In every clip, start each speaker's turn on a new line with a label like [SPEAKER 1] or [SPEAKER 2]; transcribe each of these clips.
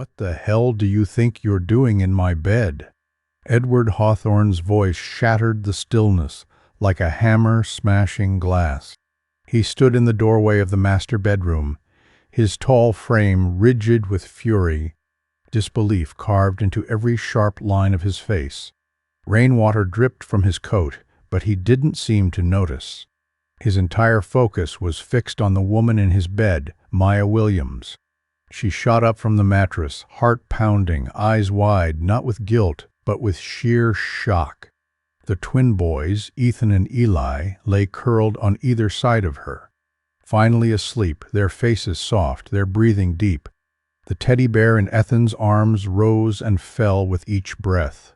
[SPEAKER 1] "What the hell do you think you're doing in my bed?" Edward Hawthorne's voice shattered the stillness like a hammer smashing glass. He stood in the doorway of the master bedroom, his tall frame rigid with fury, disbelief carved into every sharp line of his face. Rainwater dripped from his coat, but he didn't seem to notice. His entire focus was fixed on the woman in his bed, Maya Williams. She shot up from the mattress, heart pounding, eyes wide, not with guilt, but with sheer shock. The twin boys, Ethan and Eli, lay curled on either side of her. Finally asleep, their faces soft, their breathing deep. The teddy bear in Ethan's arms rose and fell with each breath.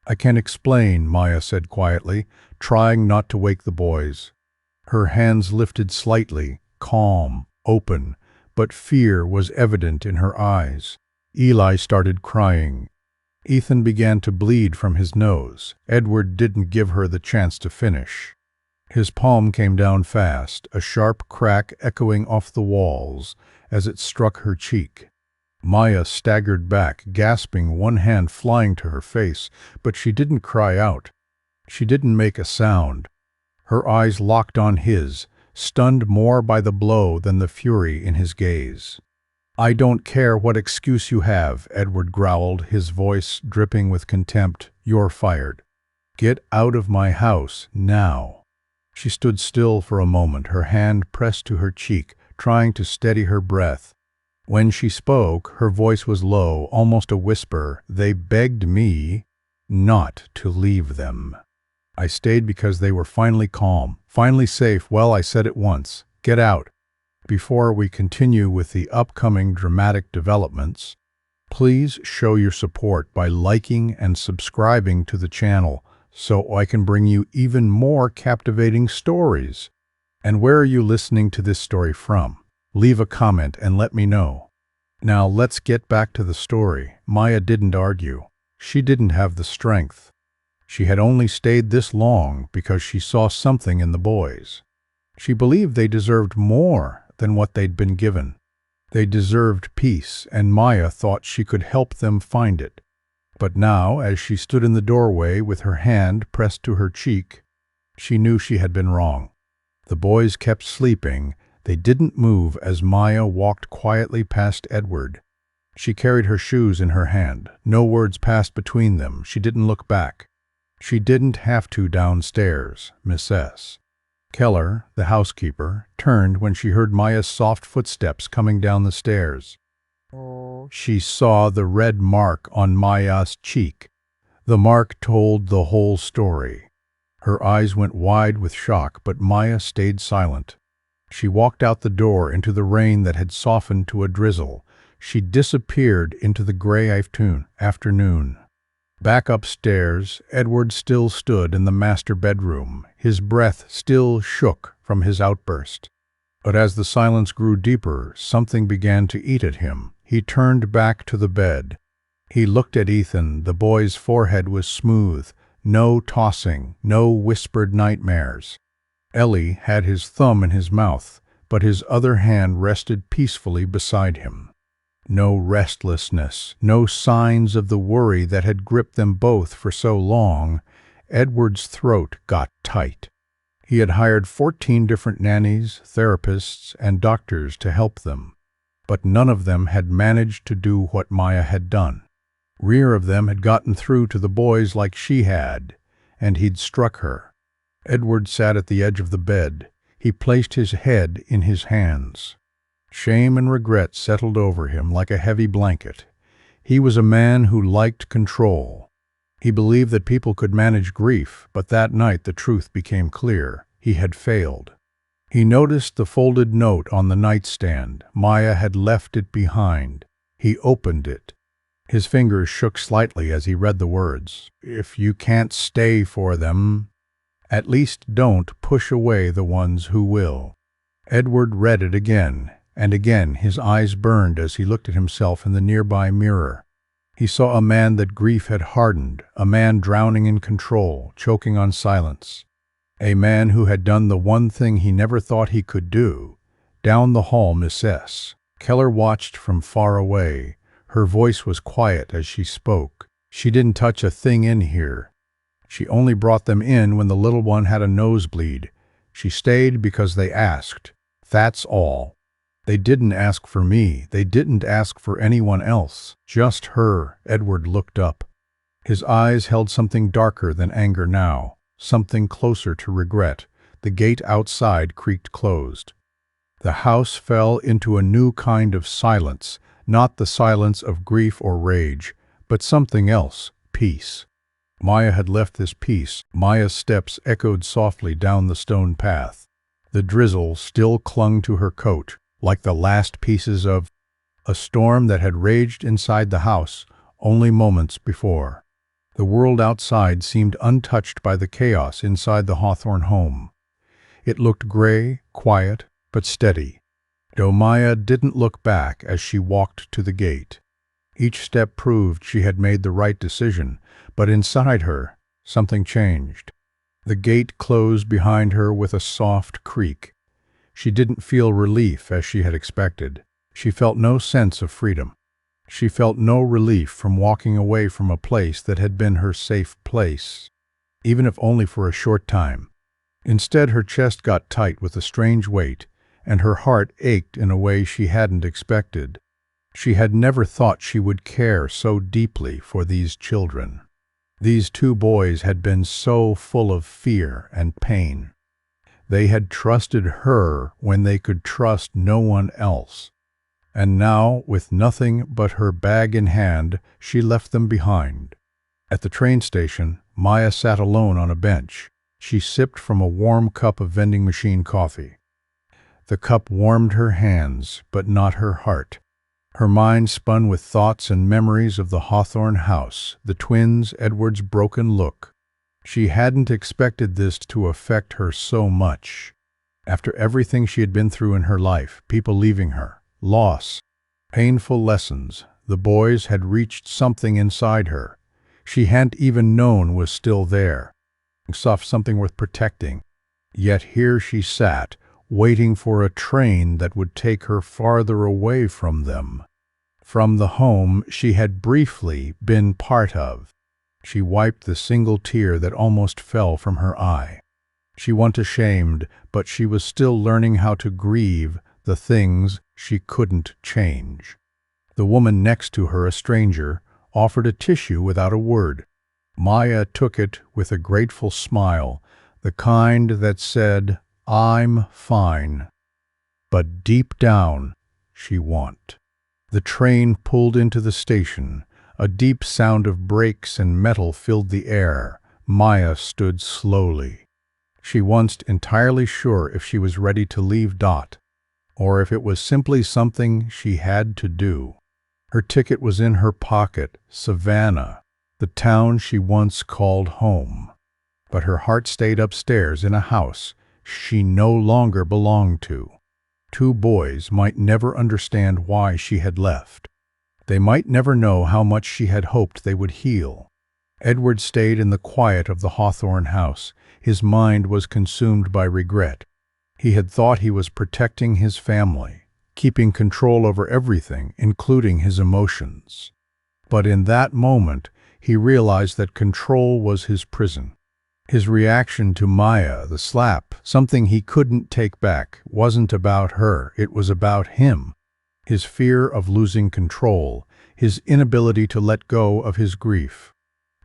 [SPEAKER 1] "I can't explain," Maya said quietly, trying not to wake the boys. Her hands lifted slightly, calm, open, but fear was evident in her eyes. Eli started crying. Ethan began to bleed from his nose. Edward didn't give her the chance to finish. His palm came down fast, a sharp crack echoing off the walls as it struck her cheek. Maya staggered back, gasping, one hand flying to her face, but she didn't cry out. She didn't make a sound. Her eyes locked on his, stunned more by the blow than the fury in his gaze. "I don't care what excuse you have," Edward growled, his voice dripping with contempt. "You're fired. Get out of my house, now." She stood still for a moment, her hand pressed to her cheek, trying to steady her breath. When she spoke, her voice was low, almost a whisper. "They begged me not to leave them. I stayed because they were finally calm, finally safe. Well, I said it once. Get out." Before we continue with the upcoming dramatic developments, please show your support by liking and subscribing to the channel so I can bring you even more captivating stories. And where are you listening to this story from? Leave a comment and let me know. Now let's get back to the story. Maya didn't argue. She didn't have the strength. She had only stayed this long because she saw something in the boys. She believed they deserved more than what they'd been given. They deserved peace, and Maya thought she could help them find it. But now, as she stood in the doorway with her hand pressed to her cheek, she knew she had been wrong. The boys kept sleeping. They didn't move as Maya walked quietly past Edward. She carried her shoes in her hand. No words passed between them. She didn't look back. She didn't have to downstairs, Mrs. Keller, the housekeeper, turned when she heard Maya's soft footsteps coming down the stairs. She saw the red mark on Maya's cheek. The mark told the whole story. Her eyes went wide with shock, but Maya stayed silent. She walked out the door into the rain that had softened to a drizzle. She disappeared into the gray afternoon. Back upstairs, Edward still stood in the master bedroom. His breath still shook from his outburst. But as the silence grew deeper, something began to eat at him. He turned back to the bed. He looked at Ethan. The boy's forehead was smooth. No tossing, no whispered nightmares. Ellie had his thumb in his mouth, but his other hand rested peacefully beside him. No restlessness, no signs of the worry that had gripped them both for so long. Edward's throat got tight. He had hired 14 different nannies, therapists, and doctors to help them, but none of them had managed to do what Maya had done. Neither of them had gotten through to the boys like she had, and he'd struck her. Edward sat at the edge of the bed. He placed his head in his hands. Shame and regret settled over him like a heavy blanket. He was a man who liked control. He believed that people could manage grief, but that night the truth became clear. He had failed. He noticed the folded note on the nightstand. Maya had left it behind. He opened it. His fingers shook slightly as he read the words. "If you can't stay for them, at least don't push away the ones who will." Edward read it again, and again his eyes burned as he looked at himself in the nearby mirror. He saw a man that grief had hardened, a man drowning in control, choking on silence. A man who had done the one thing he never thought he could do. Down the hall, Mrs. Keller watched from far away, Her voice was quiet as she spoke. She didn't touch a thing in here. She only brought them in when the little one had a nosebleed. She stayed because they asked. That's all. They didn't ask for me. They didn't ask for anyone else. Just her. Edward looked up. His eyes held something darker than anger now, something closer to regret. The gate outside creaked closed. The house fell into a new kind of silence, not the silence of grief or rage, but something else, peace. Maya had left this peace. Maya's steps echoed softly down the stone path. The drizzle still clung to her coat, like the last pieces of a storm that had raged inside the house only moments before. The world outside seemed untouched by the chaos inside the Hawthorne home. It looked gray, quiet, but steady. Though Maya didn't look back as she walked to the gate. Each step proved she had made the right decision, but inside her, something changed. The gate closed behind her with a soft creak. She didn't feel relief as she had expected. She felt no sense of freedom. She felt no relief from walking away from a place that had been her safe place, even if only for a short time. Instead, her chest got tight with a strange weight, and her heart ached in a way she hadn't expected. She had never thought she would care so deeply for these children. These two boys had been so full of fear and pain. They had trusted her when they could trust no one else. And now, with nothing but her bag in hand, she left them behind. At the train station, Maya sat alone on a bench. She sipped from a warm cup of vending machine coffee. The cup warmed her hands, but not her heart. Her mind spun with thoughts and memories of the Hawthorne house, the twins, Edward's broken look. She hadn't expected this to affect her so much. After everything she had been through in her life, people leaving her, loss, painful lessons, the boys had reached something inside her. She hadn't even known was still there. Something worth protecting. Yet here she sat, waiting for a train that would take her farther away from them, from the home she had briefly been part of. She wiped the single tear that almost fell from her eye. She wasn't ashamed, but she was still learning how to grieve the things she couldn't change. The woman next to her, a stranger, offered a tissue without a word. Maya took it with a grateful smile, the kind that said, "I'm fine." But deep down, she wasn't. The train pulled into the station. A deep sound of brakes and metal filled the air. Maya stood slowly. She wasn't entirely sure if she was ready to leave Dot, or if it was simply something she had to do. Her ticket was in her pocket, Savannah, the town she once called home. But her heart stayed upstairs in a house she no longer belonged to. Two boys might never understand why she had left. They might never know how much she had hoped they would heal. Edward stayed in the quiet of the Hawthorne house. His mind was consumed by regret. He had thought he was protecting his family, keeping control over everything, including his emotions. But in that moment, he realized that control was his prison. His reaction to Maya, the slap, something he couldn't take back, wasn't about her, it was about him. His fear of losing control, his inability to let go of his grief.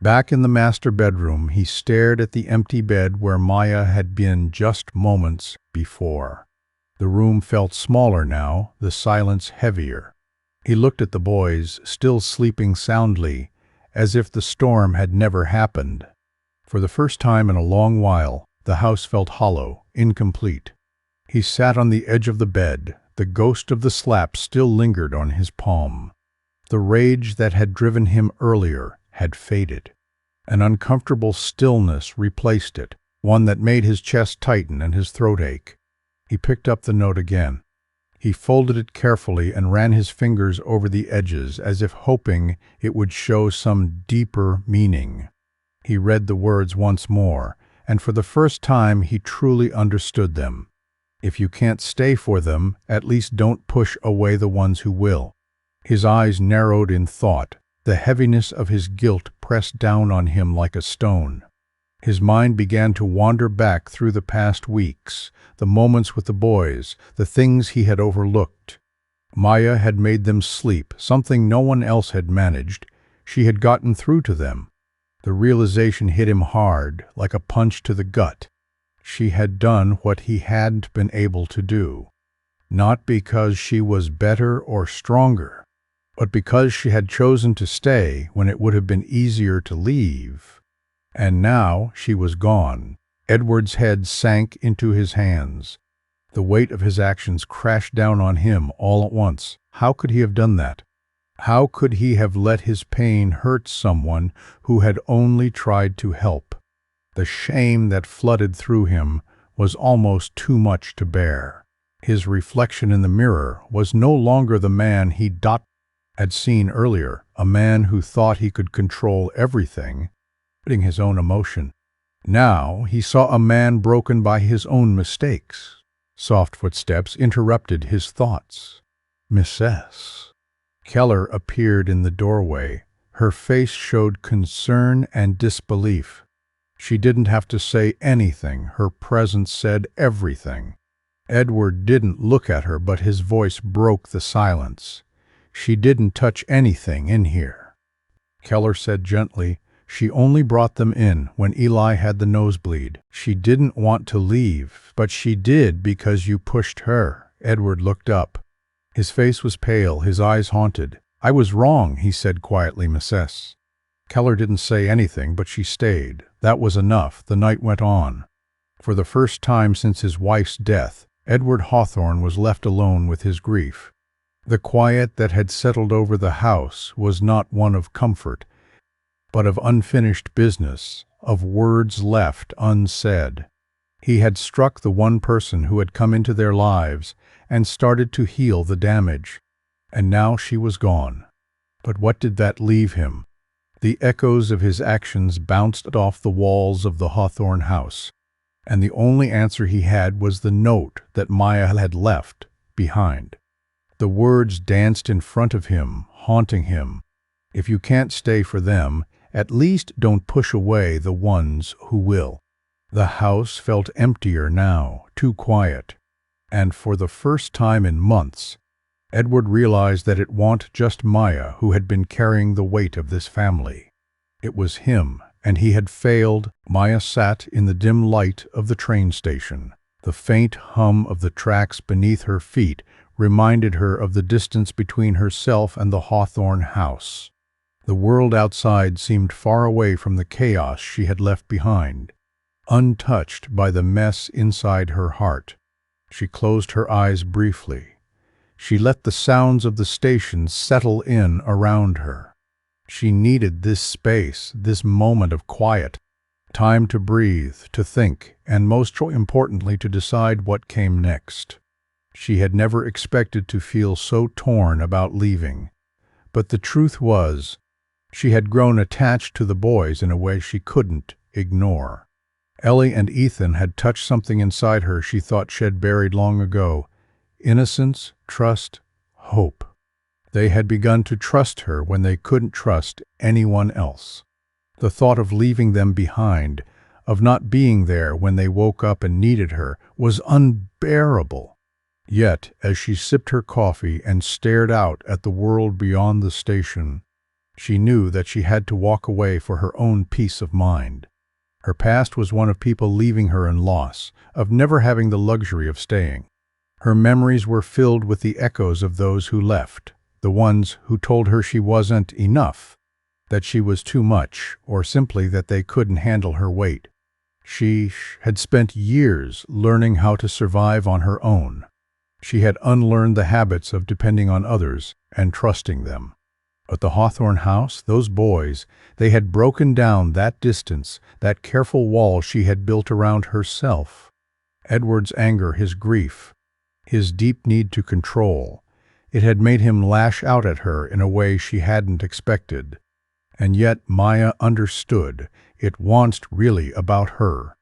[SPEAKER 1] Back in the master bedroom, he stared at the empty bed where Maya had been just moments before. The room felt smaller now, the silence heavier. He looked at the boys, still sleeping soundly, as if the storm had never happened. For the first time in a long while, the house felt hollow, incomplete. He sat on the edge of the bed. The ghost of the slap still lingered on his palm. The rage that had driven him earlier had faded. An uncomfortable stillness replaced it, one that made his chest tighten and his throat ache. He picked up the note again. He folded it carefully and ran his fingers over the edges as if hoping it would show some deeper meaning. He read the words once more, and for the first time he truly understood them. If you can't stay for them, at least don't push away the ones who will. His eyes narrowed in thought. The heaviness of his guilt pressed down on him like a stone. His mind began to wander back through the past weeks, the moments with the boys, the things he had overlooked. Maya had made them sleep, something no one else had managed. She had gotten through to them. The realization hit him hard, like a punch to the gut. She had done what he hadn't been able to do. Not because she was better or stronger, but because she had chosen to stay when it would have been easier to leave. And now she was gone. Edward's head sank into his hands. The weight of his actions crashed down on him all at once. How could he have done that? How could he have let his pain hurt someone who had only tried to help? The shame that flooded through him was almost too much to bear. His reflection in the mirror was no longer the man he had seen earlier, a man who thought he could control everything, including his own emotion. Now he saw a man broken by his own mistakes. Soft footsteps interrupted his thoughts. Mrs. Keller appeared in the doorway. Her face showed concern and disbelief. She didn't have to say anything. Her presence said everything. Edward didn't look at her, but his voice broke the silence. She didn't touch anything in here. Keller said gently, "She only brought them in when Eli had the nosebleed. She didn't want to leave, but she did because you pushed her." Edward looked up. His face was pale, his eyes haunted. "I was wrong," he said quietly, Mrs. Keller didn't say anything, but she stayed. That was enough. The night went on. For the first time since his wife's death, Edward Hawthorne was left alone with his grief. The quiet that had settled over the house was not one of comfort, but of unfinished business, of words left unsaid. He had struck the one person who had come into their lives and started to heal the damage, and now she was gone. But what did that leave him? The echoes of his actions bounced off the walls of the Hawthorne house, and the only answer he had was the note that Maya had left behind. The words danced in front of him, haunting him. If you can't stay for them, at least don't push away the ones who will. The house felt emptier now, too quiet. And for the first time in months, Edward realized that it wasn't just Maya who had been carrying the weight of this family. It was him, and he had failed. Maya sat in the dim light of the train station. The faint hum of the tracks beneath her feet reminded her of the distance between herself and the Hawthorne house. The world outside seemed far away from the chaos she had left behind, untouched by the mess inside her heart. She closed her eyes briefly. She let the sounds of the station settle in around her. She needed this space, this moment of quiet, time to breathe, to think, and most importantly to decide what came next. She had never expected to feel so torn about leaving. But the truth was, she had grown attached to the boys in a way she couldn't ignore. Ellie and Ethan had touched something inside her she thought she had buried long ago. Innocence, trust, hope. They had begun to trust her when they couldn't trust anyone else. The thought of leaving them behind, of not being there when they woke up and needed her, was unbearable. Yet, as she sipped her coffee and stared out at the world beyond the station, she knew that she had to walk away for her own peace of mind. Her past was one of people leaving her in loss, of never having the luxury of staying. Her memories were filled with the echoes of those who left, the ones who told her she wasn't enough, that she was too much, or simply that they couldn't handle her weight. She had spent years learning how to survive on her own. She had unlearned the habits of depending on others and trusting them. At the Hawthorne house, those boys, they had broken down that distance, that careful wall she had built around herself. Edward's anger, his grief, his deep need to control, it had made him lash out at her in a way she hadn't expected. And yet Maya understood. It wasn't really about her.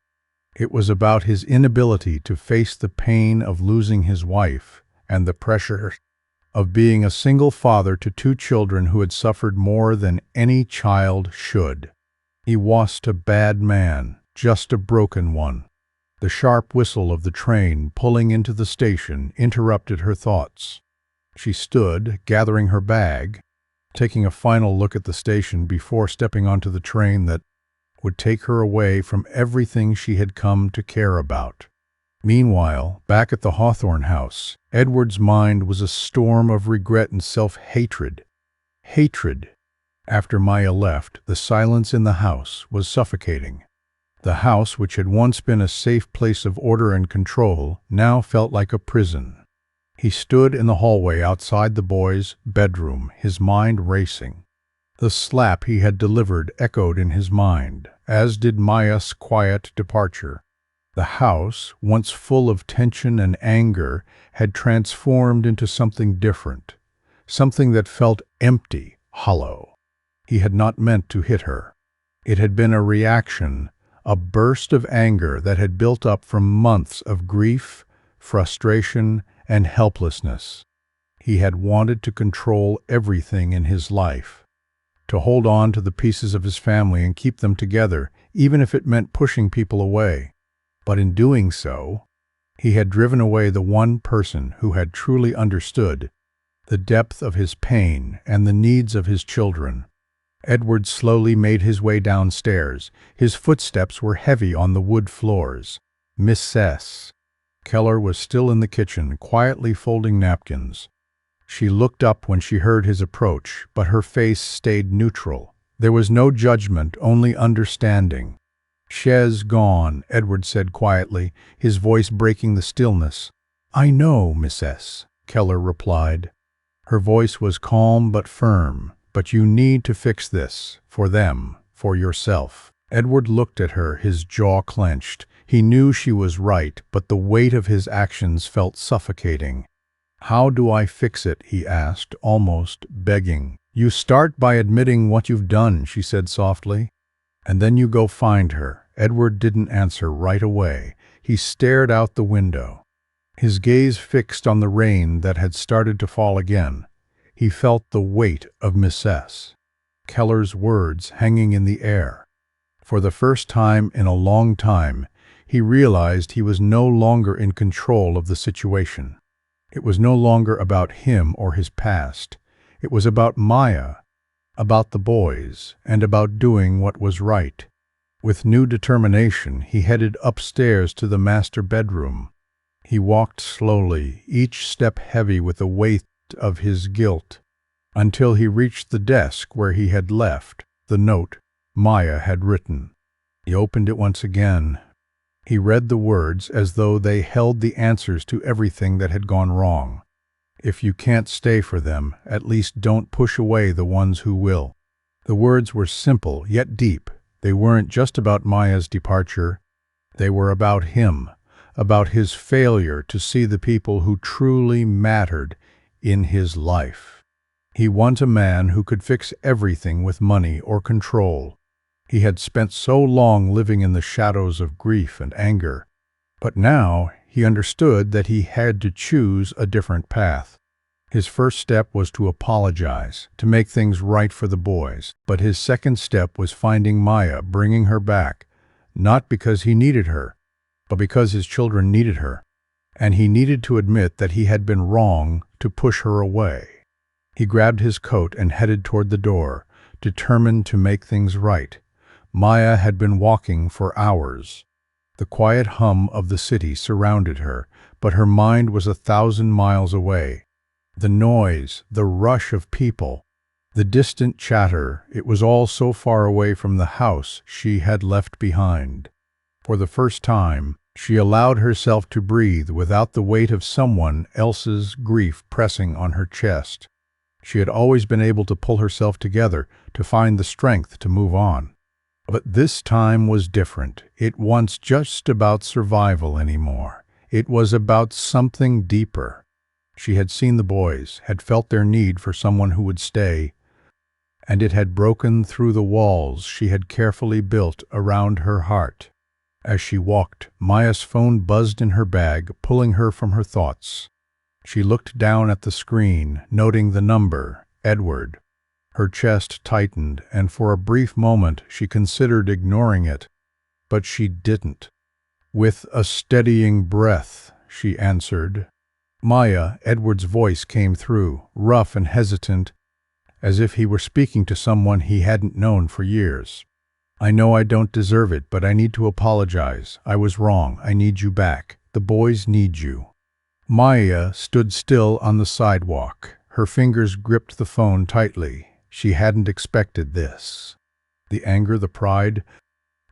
[SPEAKER 1] It was about his inability to face the pain of losing his wife and the pressure of being a single father to two children who had suffered more than any child should. He wasn't a bad man, just a broken one. The sharp whistle of the train pulling into the station interrupted her thoughts. She stood, gathering her bag, taking a final look at the station before stepping onto the train that would take her away from everything she had come to care about. Meanwhile, back at the Hawthorne house, Edward's mind was a storm of regret and self-hatred. Hatred. After Maya left, the silence in the house was suffocating. The house, which had once been a safe place of order and control, now felt like a prison. He stood in the hallway outside the boy's bedroom, his mind racing. The slap he had delivered echoed in his mind, as did Maya's quiet departure. The house, once full of tension and anger, had transformed into something different, something that felt empty, hollow. He had not meant to hit her. It had been a reaction, a burst of anger that had built up from months of grief, frustration, and helplessness. He had wanted to control everything in his life, to hold on to the pieces of his family and keep them together, even if it meant pushing people away. But in doing so, he had driven away the one person who had truly understood the depth of his pain and the needs of his children. Edward slowly made his way downstairs. His footsteps were heavy on the wood floors. Mrs. Keller was still in the kitchen, quietly folding napkins. She looked up when she heard his approach, but her face stayed neutral. There was no judgment, only understanding. "She's gone," Edward said quietly, his voice breaking the stillness. "I know, Mrs." Keller replied. Her voice was calm but firm. "But you need to fix this, for them, for yourself." Edward looked at her, his jaw clenched. He knew she was right, but the weight of his actions felt suffocating. "How do I fix it?" he asked, almost begging. "You start by admitting what you've done," she said softly. "And then you go find her." Edward didn't answer right away. He stared out the window, his gaze fixed on the rain that had started to fall again. He felt the weight of Mrs. Keller's words hanging in the air. For the first time in a long time, he realized he was no longer in control of the situation. It was no longer about him or his past. It was about Maya, about the boys, and about doing what was right. With new determination, he headed upstairs to the master bedroom. He walked slowly, each step heavy with the weight of his guilt, until he reached the desk where he had left the note Maya had written. He opened it once again. He read the words as though they held the answers to everything that had gone wrong. "If you can't stay for them, at least don't push away the ones who will." The words were simple, yet deep. They weren't just about Maya's departure. They were about him, about his failure to see the people who truly mattered in his life. He wasn't a man who could fix everything with money or control. He had spent so long living in the shadows of grief and anger. But now he understood that he had to choose a different path. His first step was to apologize, to make things right for the boys. But his second step was finding Maya, bringing her back, not because he needed her, but because his children needed her. And he needed to admit that he had been wrong to push her away. He grabbed his coat and headed toward the door, determined to make things right. Maya had been walking for hours. The quiet hum of the city surrounded her, but her mind was 1,000 miles away. The noise, the rush of people, the distant chatter, it was all so far away from the house she had left behind. For the first time, she allowed herself to breathe without the weight of someone else's grief pressing on her chest. She had always been able to pull herself together, to find the strength to move on. But this time was different. It wasn't just about survival anymore. It was about something deeper. She had seen the boys, had felt their need for someone who would stay, and it had broken through the walls she had carefully built around her heart. As she walked, Maya's phone buzzed in her bag, pulling her from her thoughts. She looked down at the screen, noting the number, Edward. Her chest tightened, and for a brief moment she considered ignoring it, but she didn't. With a steadying breath, she answered. Maya, Edward's voice came through, rough and hesitant, as if he were speaking to someone he hadn't known for years. I know I don't deserve it, but I need to apologize. I was wrong. I need you back. The boys need you. Maya stood still on the sidewalk. Her fingers gripped the phone tightly. She hadn't expected this. The anger, the pride,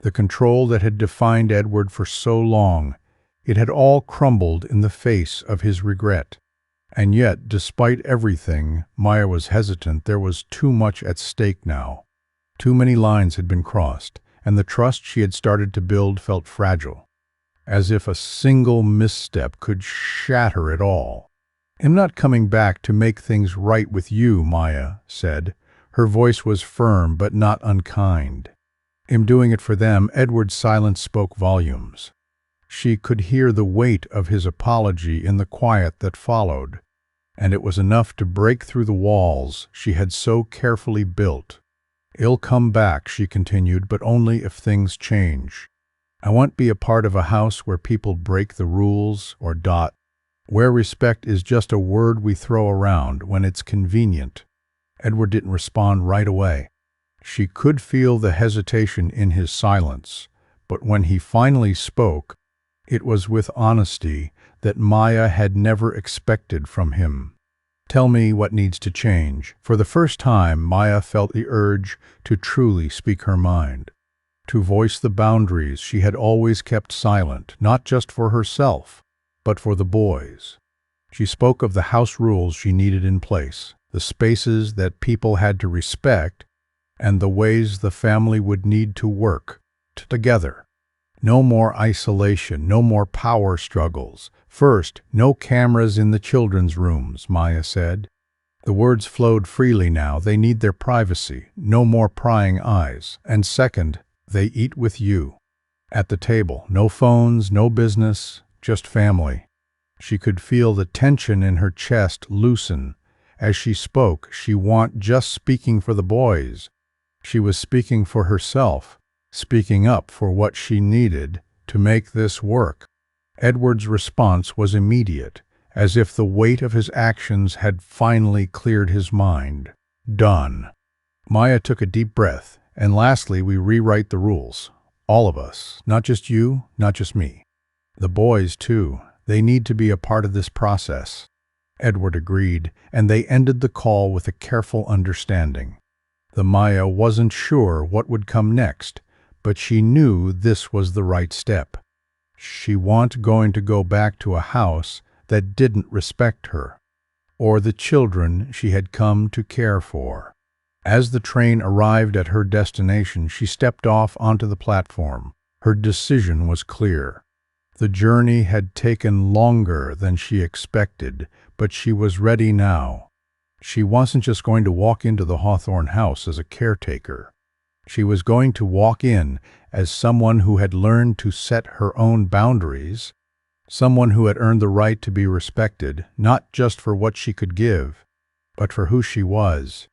[SPEAKER 1] the control that had defined Edward for so long, it had all crumbled in the face of his regret. And yet, despite everything, Maya was hesitant. There was too much at stake now. Too many lines had been crossed, and the trust she had started to build felt fragile, as if a single misstep could shatter it all. I'm not coming back to make things right with you, Maya said. Her voice was firm but not unkind. I'm doing it for them. Edward's silence spoke volumes. She could hear the weight of his apology in the quiet that followed, and it was enough to break through the walls she had so carefully built. I'll come back, she continued, but only if things change. I won't be a part of a house where people break the rules or where respect is just a word we throw around when it's convenient. Edward didn't respond right away. She could feel the hesitation in his silence, but when he finally spoke, it was with honesty that Maya had never expected from him. Tell me what needs to change. For the first time, Maya felt the urge to truly speak her mind, to voice the boundaries she had always kept silent, not just for herself, but for the boys. She spoke of the house rules she needed in place, the spaces that people had to respect, and the ways the family would need to work together. No more isolation, no more power struggles. First, no cameras in the children's rooms, Maya said. The words flowed freely now. They need their privacy, no more prying eyes. And second, they eat with you. At the table, no phones, no business, just family. She could feel the tension in her chest loosen. As she spoke, she wasn't just speaking for the boys. She was speaking for herself, speaking up for what she needed to make this work. Edward's response was immediate, as if the weight of his actions had finally cleared his mind. Done. Maya took a deep breath, and lastly, we rewrite the rules. All of us, not just you, not just me. The boys, too. They need to be a part of this process. Edward agreed, and they ended the call with a careful understanding. The Maya wasn't sure what would come next, but she knew this was the right step. She wasn't going to go back to a house that didn't respect her, or the children she had come to care for. As the train arrived at her destination, she stepped off onto the platform. Her decision was clear. The journey had taken longer than she expected, but she was ready now. She wasn't just going to walk into the Hawthorne house as a caretaker. She was going to walk in as someone who had learned to set her own boundaries, someone who had earned the right to be respected, not just for what she could give, but for who she was.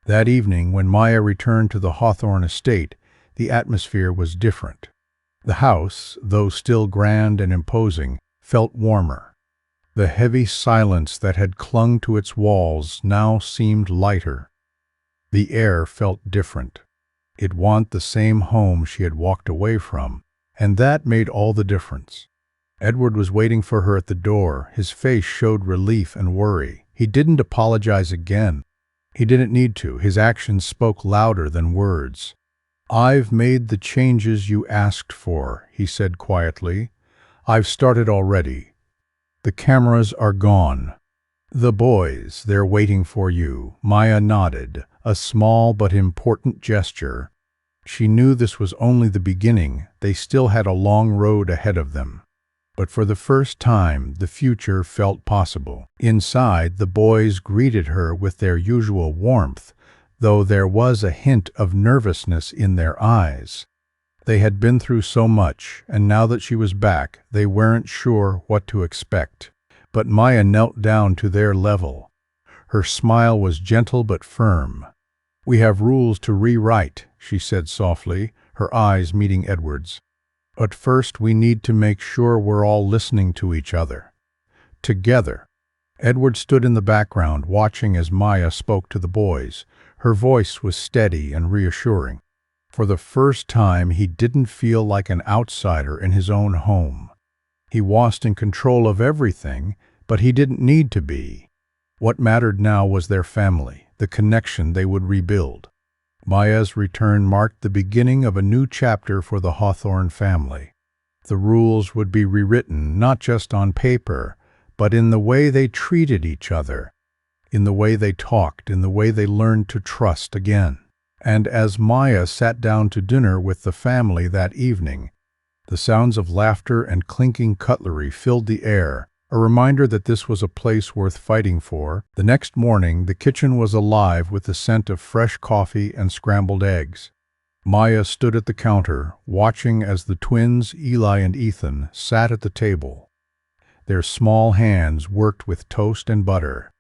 [SPEAKER 1] That evening, when Maya returned to the Hawthorne estate, the atmosphere was different. The house, though still grand and imposing, felt warmer. The heavy silence that had clung to its walls now seemed lighter. The air felt different. It wasn't the same home she had walked away from, and that made all the difference. Edward was waiting for her at the door. His face showed relief and worry. He didn't apologize again. He didn't need to. His actions spoke louder than words. "I've made the changes you asked for," he said quietly. "I've started already. The cameras are gone. The boys, they're waiting for you." Maya nodded, a small but important gesture. She knew this was only the beginning. They still had a long road ahead of them. But for the first time, the future felt possible. Inside, the boys greeted her with their usual warmth, though there was a hint of nervousness in their eyes. They had been through so much, and now that she was back, they weren't sure what to expect. but Maya knelt down to their level. Her smile was gentle but firm. "We have rules to rewrite," she said softly, her eyes meeting Edward's. "But first we need to make sure we're all listening to each other. Together." Edward stood in the background, watching as Maya spoke to the boys. Her voice was steady and reassuring. For the first time, he didn't feel like an outsider in his own home. He wasn't in control of everything, but he didn't need to be. What mattered now was their family, the connection they would rebuild. Maya's return marked the beginning of a new chapter for the Hawthorne family. The rules would be rewritten not just on paper, but in the way they treated each other, in the way they talked, in the way they learned to trust again. And as Maya sat down to dinner with the family that evening, the sounds of laughter and clinking cutlery filled the air, a reminder that this was a place worth fighting for. The next morning, the kitchen was alive with the scent of fresh coffee and scrambled eggs. Maya stood at the counter, watching as the twins, Eli and Ethan, sat at the table. Their small hands worked with toast and butter.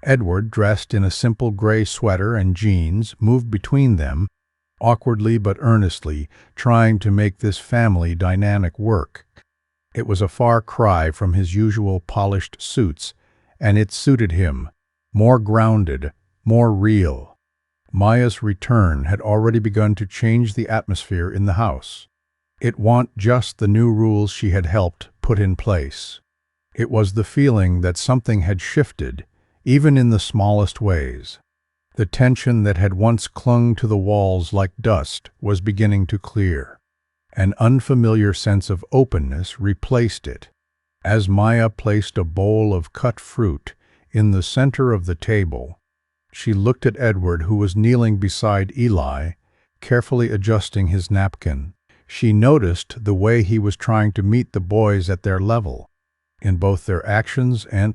[SPEAKER 1] Edward, dressed in a simple gray sweater and jeans, moved between them, awkwardly but earnestly, trying to make this family dynamic work. It was a far cry from his usual polished suits, and it suited him, more grounded, more real. Maya's return had already begun to change the atmosphere in the house. It wasn't just the new rules she had helped put in place. It was the feeling that something had shifted, even in the smallest ways. The tension that had once clung to the walls like dust was beginning to clear. An unfamiliar sense of openness replaced it. As Maya placed a bowl of cut fruit in the center of the table, she looked at Edward, who was kneeling beside Eli, carefully adjusting his napkin. She noticed the way he was trying to meet the boys at their level, in both their actions and...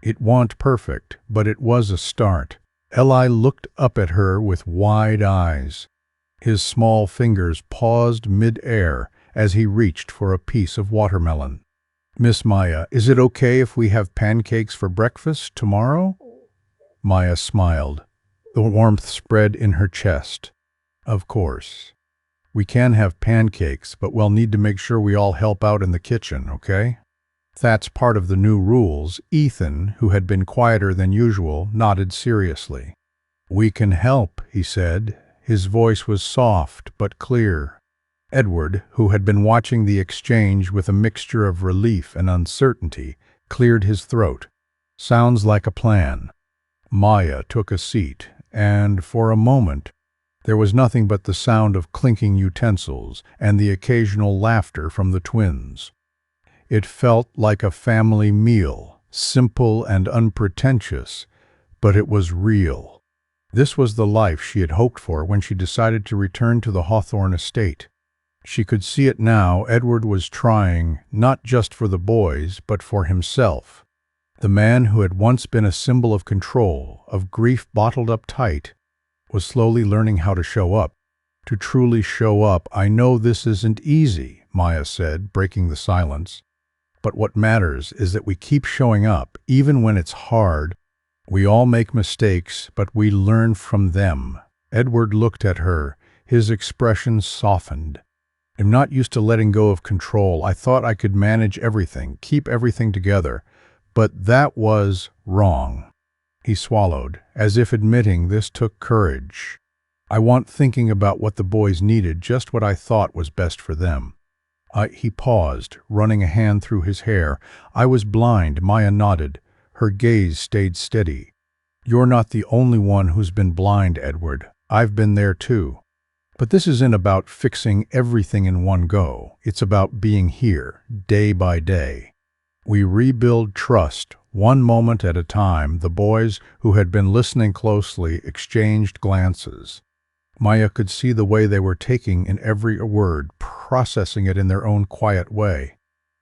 [SPEAKER 1] It wasn't perfect, but it was a start. Eli looked up at her with wide eyes. His small fingers paused mid-air as he reached for a piece of watermelon. "Miss Maya, is it okay if we have pancakes for breakfast tomorrow?" Maya smiled. The warmth spread in her chest. "Of course. We can have pancakes, but we'll need to make sure we all help out in the kitchen, okay?" "That's part of the new rules." Ethan, who had been quieter than usual, nodded seriously. "We can help," he said. His voice was soft but clear. Edward, who had been watching the exchange with a mixture of relief and uncertainty, cleared his throat. "Sounds like a plan." Maya took a seat, and for a moment, there was nothing but the sound of clinking utensils and the occasional laughter from the twins. It felt like a family meal, simple and unpretentious, but it was real. This was the life she had hoped for when she decided to return to the Hawthorne estate. She could see it now. Edward was trying, not just for the boys, but for himself. The man who had once been a symbol of control, of grief bottled up tight, was slowly learning how to show up. To truly show up. "I know this isn't easy," Maya said, breaking the silence. "But what matters is that we keep showing up, even when it's hard. We all make mistakes, but we learn from them." Edward looked at her, his expression softened. "I'm not used to letting go of control. I thought I could manage everything, keep everything together. But that was wrong." He swallowed, as if admitting this took courage. "I want thinking about what the boys needed, just what I thought was best for them." He paused, running a hand through his hair. "I was blind." Maya nodded. Her gaze stayed steady. "You're not the only one who's been blind, Edward. I've been there too. But this isn't about fixing everything in one go. It's about being here, day by day. We rebuild trust, one moment at a time." The boys, who had been listening closely, exchanged glances. Maya could see the way they were taking in every word, processing it in their own quiet way.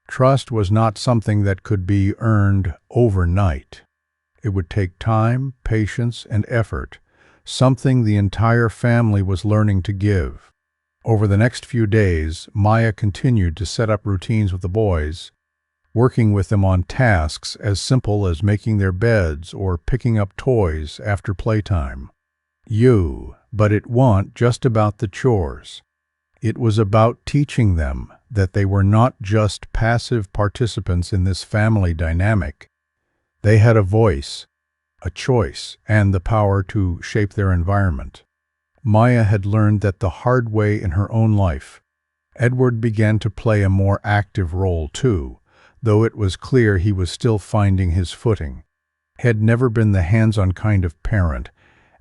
[SPEAKER 1] Trust was not something that could be earned overnight. It would take time, patience, and effort, something the entire family was learning to give. Over the next few days, Maya continued to set up routines with the boys. working with them on tasks as simple as making their beds or picking up toys after playtime. But it wasn't just about the chores. It was about teaching them that they were not just passive participants in this family dynamic. They had a voice, a choice, and the power to shape their environment. Maya had learned that the hard way in her own life. Edward began to play a more active role too, though it was clear he was still finding his footing. Had never been the hands-on kind of parent,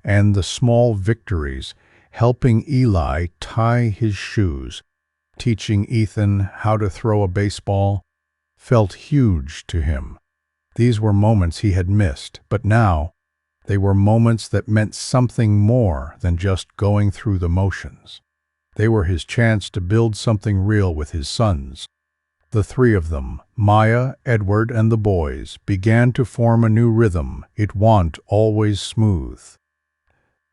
[SPEAKER 1] and the small victories, helping Eli tie his shoes, teaching Ethan how to throw a baseball, felt huge to him. These were moments he had missed, but now they were moments that meant something more than just going through the motions. They were his chance to build something real with his sons. The three of them, Maya, Edward, and the boys, began to form a new rhythm. It wasn't always smooth.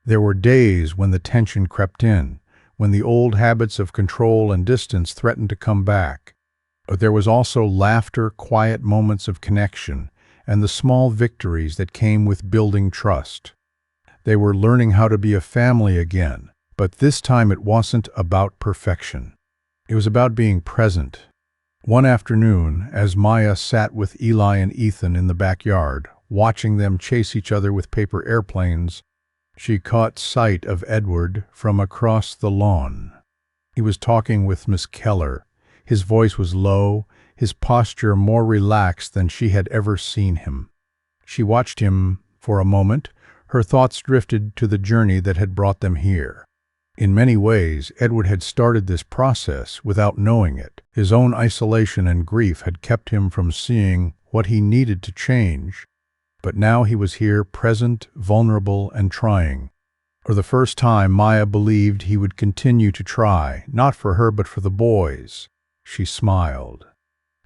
[SPEAKER 1] There were days when the tension crept in, when the old habits of control and distance threatened to come back. But there was also laughter, quiet moments of connection, and the small victories that came with building trust. They were learning how to be a family again, but this time it wasn't about perfection. It was about being present. One afternoon, as Maya sat with Eli and Ethan in the backyard, watching them chase each other with paper airplanes, she caught sight of Edward from across the lawn. He was talking with Miss Keller. His voice was low, his posture more relaxed than she had ever seen him. She watched him for a moment. Her thoughts drifted to the journey that had brought them here. In many ways, Edward had started this process without knowing it. His own isolation and grief had kept him from seeing what he needed to change. But now he was here, present, vulnerable, and trying. For the first time, Maya believed he would continue to try, not for her but for the boys. She smiled.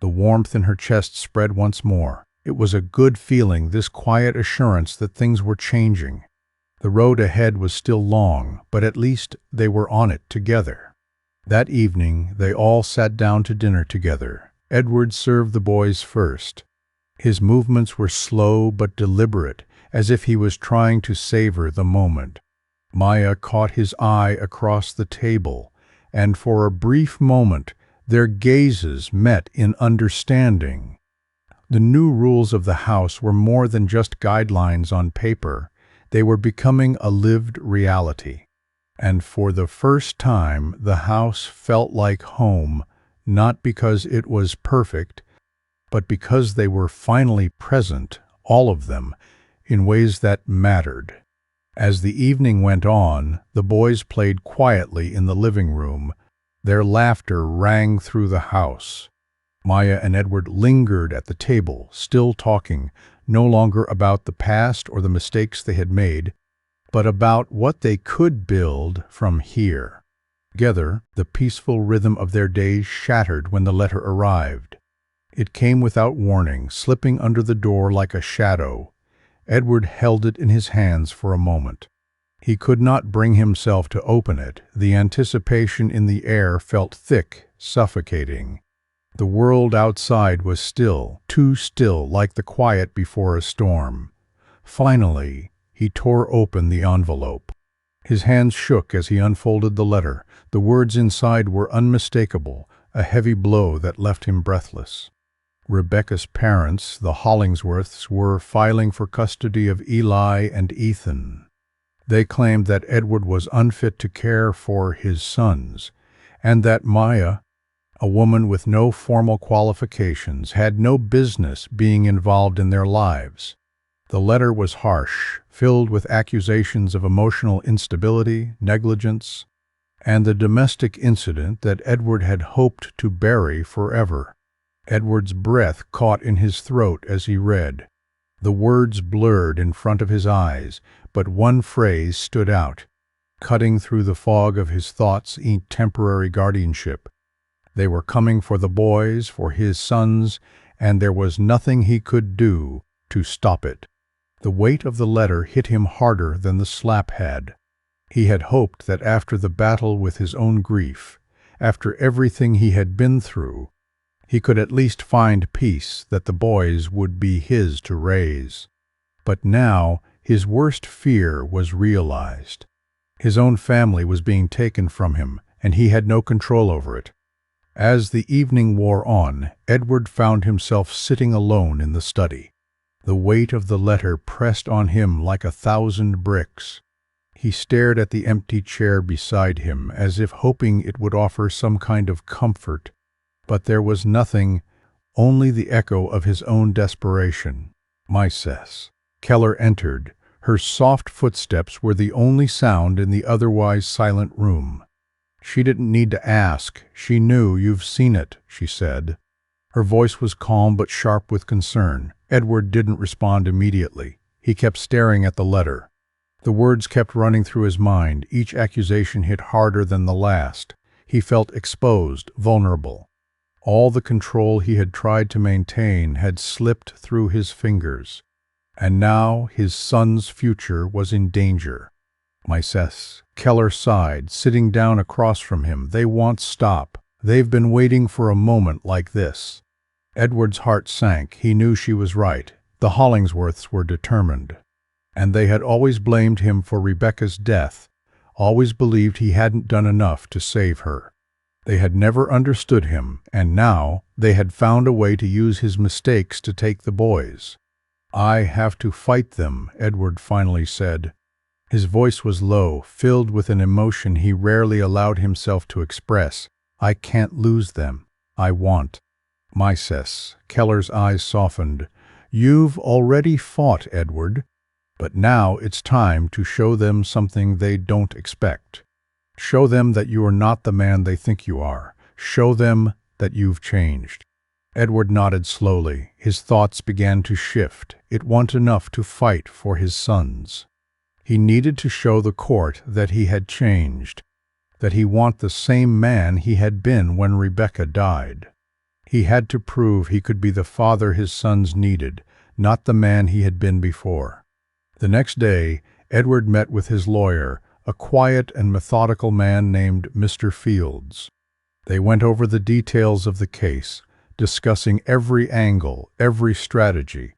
[SPEAKER 1] The warmth in her chest spread once more. It was a good feeling, this quiet assurance that things were changing. The road ahead was still long, but at least they were on it together. That evening, they all sat down to dinner together. Edward served the boys first. His movements were slow but deliberate, as if he was trying to savor the moment. Maya caught his eye across the table, and for a brief moment their gazes met in understanding. The new rules of the house were more than just guidelines on paper. They were becoming a lived reality. And for the first time, the house felt like home, not because it was perfect, but because they were finally present, all of them, in ways that mattered. As the evening went on, the boys played quietly in the living room. Their laughter rang through the house. Maya and Edward lingered at the table, still talking, no longer about the past or the mistakes they had made, but about what they could build from here. Together, the peaceful rhythm of their days shattered when the letter arrived. It came without warning, slipping under the door like a shadow. Edward held it in his hands for a moment. He could not bring himself to open it. The anticipation in the air felt thick, suffocating. The world outside was still, too still, like the quiet before a storm. Finally, he tore open the envelope. His hands shook as he unfolded the letter. The words inside were unmistakable, a heavy blow that left him breathless. Rebecca's parents, the Hollingsworths, were filing for custody of Eli and Ethan. They claimed that Edward was unfit to care for his sons, and that Maya, a woman with no formal qualifications, had no business being involved in their lives. The letter was harsh, filled with accusations of emotional instability, negligence, and the domestic incident that Edward had hoped to bury forever. Edward's breath caught in his throat as he read. The words blurred in front of his eyes, but one phrase stood out, cutting through the fog of his thoughts in temporary guardianship. They were coming for the boys, for his sons, and there was nothing he could do to stop it. The weight of the letter hit him harder than the slap had. He had hoped that after the battle with his own grief, after everything he had been through, He could at least find peace that the boys would be his to raise. But now his worst fear was realized. His own family was being taken from him, and he had no control over it. As the evening wore on, Edward found himself sitting alone in the study. The weight of the letter pressed on him like 1,000 bricks. He stared at the empty chair beside him, as if hoping it would offer some kind of comfort. But there was nothing, only the echo of his own desperation. Myses. Keller entered. Her soft footsteps were the only sound in the otherwise silent room. She didn't need to ask. She knew. "You've seen it," she said. Her voice was calm but sharp with concern. Edward didn't respond immediately. He kept staring at the letter. The words kept running through his mind. Each accusation hit harder than the last. He felt exposed, vulnerable. All the control he had tried to maintain had slipped through his fingers. And now his son's future was in danger. "Myses," Keller sighed, sitting down across from him. "They won't stop. They've been waiting for a moment like this." Edward's heart sank. He knew she was right. The Hollingsworths were determined. And they had always blamed him for Rebecca's death, always believed he hadn't done enough to save her. They had never understood him, and now they had found a way to use his mistakes to take the boys. "I have to fight them," Edward finally said. His voice was low, filled with an emotion he rarely allowed himself to express. "I can't lose them. I want." "Myses." Keller's eyes softened. "You've already fought, Edward. But now it's time to show them something they don't expect. Show them that you are not the man they think you are. Show them that you've changed." Edward nodded slowly. His thoughts began to shift. It wasn't enough to fight for his sons. He needed to show the court that he had changed, that he wasn't the same man he had been when Rebecca died. He had to prove he could be the father his sons needed, not the man he had been before. The next day, Edward met with his lawyer, a quiet and methodical man named Mr. Fields. They went over the details of the case, discussing every angle, every strategy.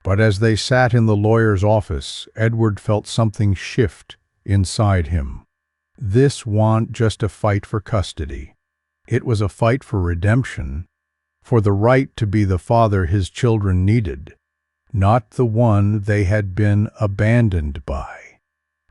[SPEAKER 1] But as they sat in the lawyer's office, Edward felt something shift inside him. This wasn't just a fight for custody. It was a fight for redemption, for the right to be the father his children needed, not the one they had been abandoned by.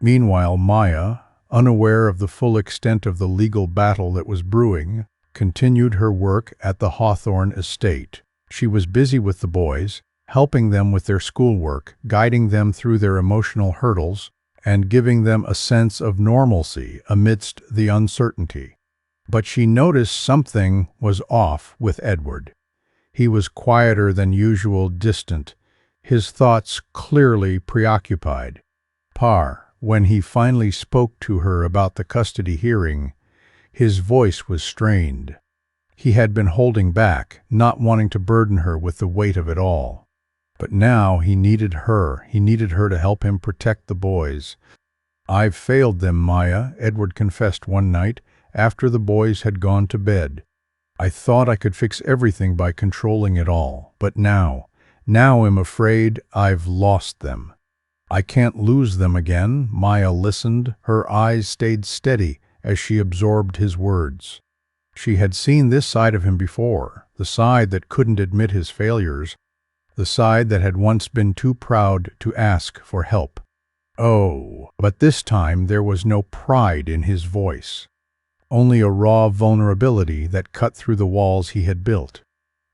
[SPEAKER 1] Meanwhile, Maya, unaware of the full extent of the legal battle that was brewing, continued her work at the Hawthorne estate. She was busy with the boys, helping them with their schoolwork, guiding them through their emotional hurdles, and giving them a sense of normalcy amidst the uncertainty. But she noticed something was off with Edward. He was quieter than usual, distant, his thoughts clearly preoccupied. When he finally spoke to her about the custody hearing, his voice was strained. He had been holding back, not wanting to burden her with the weight of it all. But now he needed her. He needed her to help him protect the boys. "I've failed them, Maya," Edward confessed one night, after the boys had gone to bed. "I thought I could fix everything by controlling it all. But now I'm afraid I've lost them. I can't lose them again." Maya listened. Her eyes stayed steady as she absorbed his words. She had seen this side of him before, the side that couldn't admit his failures, the side that had once been too proud to ask for help. Oh, but this time there was no pride in his voice, only a raw vulnerability that cut through the walls he had built.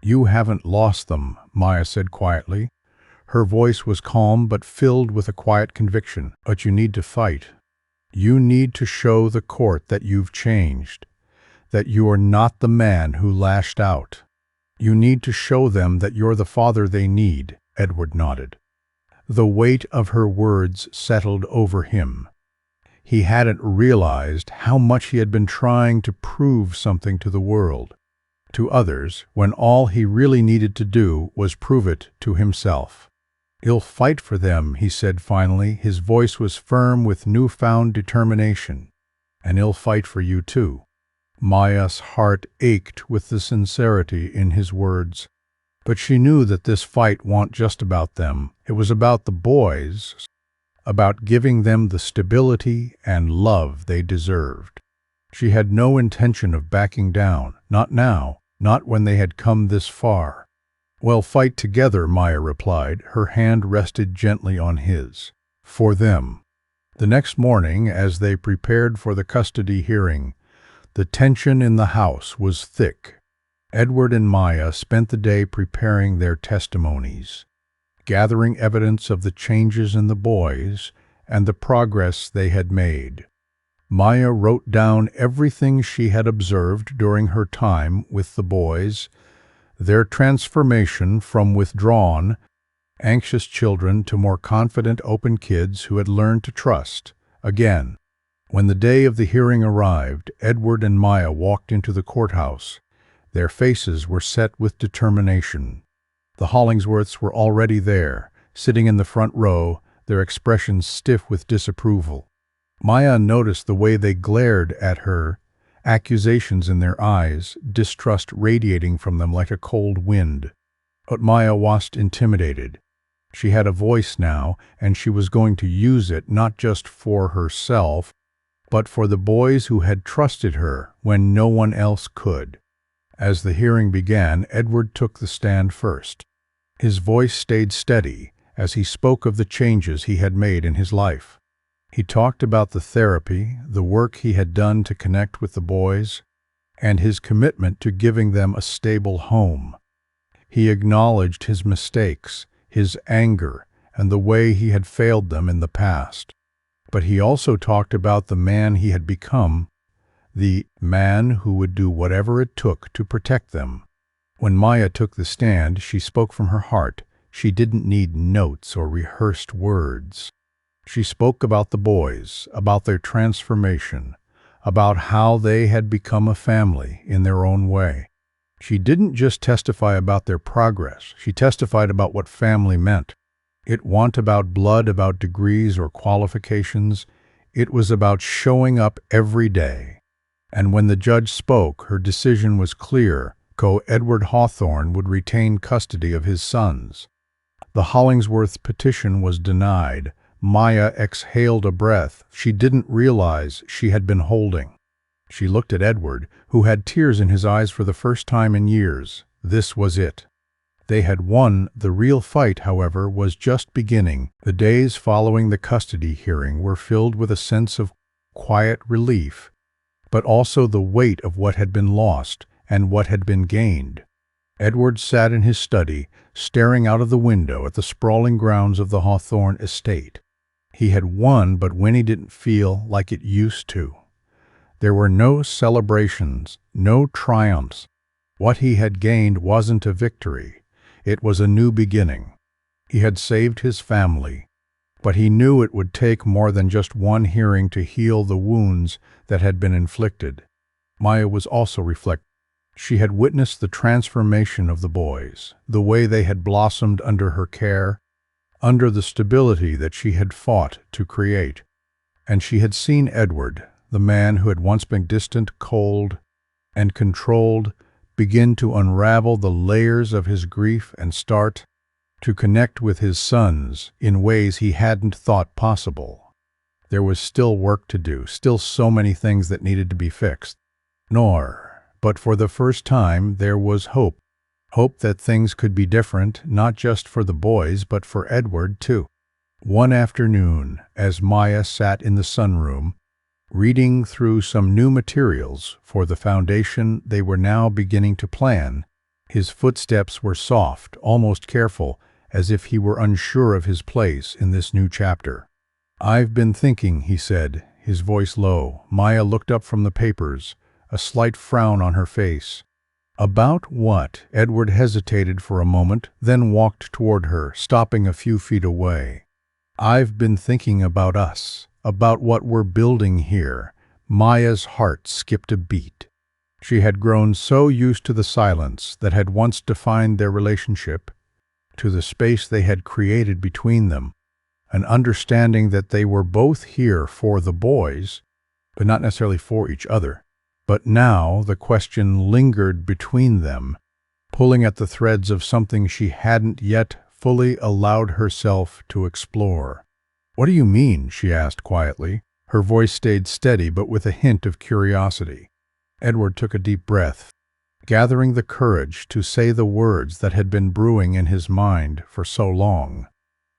[SPEAKER 1] "You haven't lost them," Maya said quietly. Her voice was calm but filled with a quiet conviction. "But you need to fight. You need to show the court that you've changed, that you are not the man who lashed out. You need to show them that you're the father they need." Edward nodded. The weight of her words settled over him. He hadn't realized how much he had been trying to prove something to the world, to others, when all he really needed to do was prove it to himself. "You'll fight for them," he said finally. His voice was firm with newfound determination. "And he'll fight for you too." Maya's heart ached with the sincerity in his words. But she knew that this fight wasn't just about them. It was about the boys, about giving them the stability and love they deserved. She had no intention of backing down, not now, not when they had come this far. "Well, fight together," Maya replied. Her hand rested gently on his. "For them." The next morning, as they prepared for the custody hearing, the tension in the house was thick. Edward and Maya spent the day preparing their testimonies, gathering evidence of the changes in the boys and the progress they had made. Maya wrote down everything she had observed during her time with the boys, their transformation from withdrawn, anxious children to more confident, open kids who had learned to trust again. When the day of the hearing arrived, Edward and Maya walked into the courthouse. Their faces were set with determination. The Hollingsworths were already there, sitting in the front row, their expressions stiff with disapproval. Maya noticed the way they glared at her, accusations in their eyes, distrust radiating from them like a cold wind. But Maya wasn't intimidated. She had a voice now, and she was going to use it not just for herself, but for the boys who had trusted her when no one else could. As the hearing began, Edward took the stand first. His voice stayed steady as he spoke of the changes he had made in his life. He talked about the therapy, the work he had done to connect with the boys, and his commitment to giving them a stable home. He acknowledged his mistakes, his anger, and the way he had failed them in the past. But he also talked about the man he had become, the man who would do whatever it took to protect them. When Maya took the stand, she spoke from her heart. She didn't need notes or rehearsed words. She spoke about the boys, about their transformation, about how they had become a family in their own way. She didn't just testify about their progress. She testified about what family meant. It wasn't about blood, about degrees or qualifications. It was about showing up every day. And when the judge spoke, her decision was clear. Edward Hawthorne would retain custody of his sons. The Hollingsworth petition was denied. Maya exhaled a breath she didn't realize she had been holding. She looked at Edward, who had tears in his eyes for the first time in years. This was it. They had won. The real fight, however, was just beginning. The days following the custody hearing were filled with a sense of quiet relief, but also the weight of what had been lost and what had been gained. Edward sat in his study, staring out of the window at the sprawling grounds of the Hawthorne estate. He had won, but Winnie didn't feel like it used to. There were no celebrations, no triumphs. What he had gained wasn't a victory. It was a new beginning. He had saved his family, but he knew it would take more than just one hearing to heal the wounds that had been inflicted. Maya was also reflecting. She had witnessed the transformation of the boys, the way they had blossomed under her care, under the stability that she had fought to create. And she had seen Edward, the man who had once been distant, cold, and controlled, begin to unravel the layers of his grief and start to connect with his sons in ways he hadn't thought possible. There was still work to do, still so many things that needed to be fixed. But for the first time there was hope. Hope that things could be different, not just for the boys, but for Edward too. One afternoon, as Maya sat in the sunroom, reading through some new materials for the foundation they were now beginning to plan, his footsteps were soft, almost careful, as if he were unsure of his place in this new chapter. "I've been thinking," he said, his voice low. Maya looked up from the papers, a slight frown on her face. "About what?" Edward hesitated for a moment, then walked toward her, stopping a few feet away. "I've been thinking about us. About what we're building here." Maya's heart skipped a beat. She had grown so used to the silence that had once defined their relationship, to the space they had created between them, an understanding that they were both here for the boys, but not necessarily for each other. But now the question lingered between them, pulling at the threads of something she hadn't yet fully allowed herself to explore. "What do you mean?" she asked quietly. Her voice stayed steady, but with a hint of curiosity. Edward took a deep breath, gathering the courage to say the words that had been brewing in his mind for so long.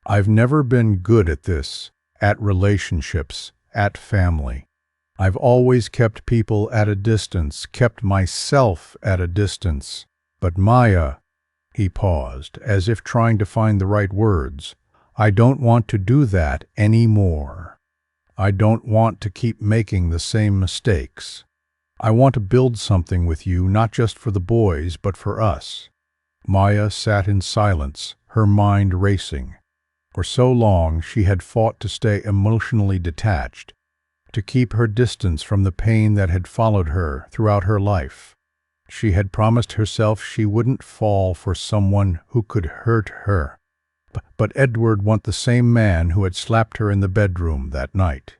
[SPEAKER 1] "I've never been good at this, at relationships, at family. I've always kept people at a distance, kept myself at a distance. But Maya," he paused, as if trying to find the right words, "I don't want to do that anymore. I don't want to keep making the same mistakes. I want to build something with you, not just for the boys, but for us." Maya sat in silence, her mind racing. For so long she had fought to stay emotionally detached, to keep her distance from the pain that had followed her throughout her life. She had promised herself she wouldn't fall for someone who could hurt her. But Edward wasn't the same man who had slapped her in the bedroom that night.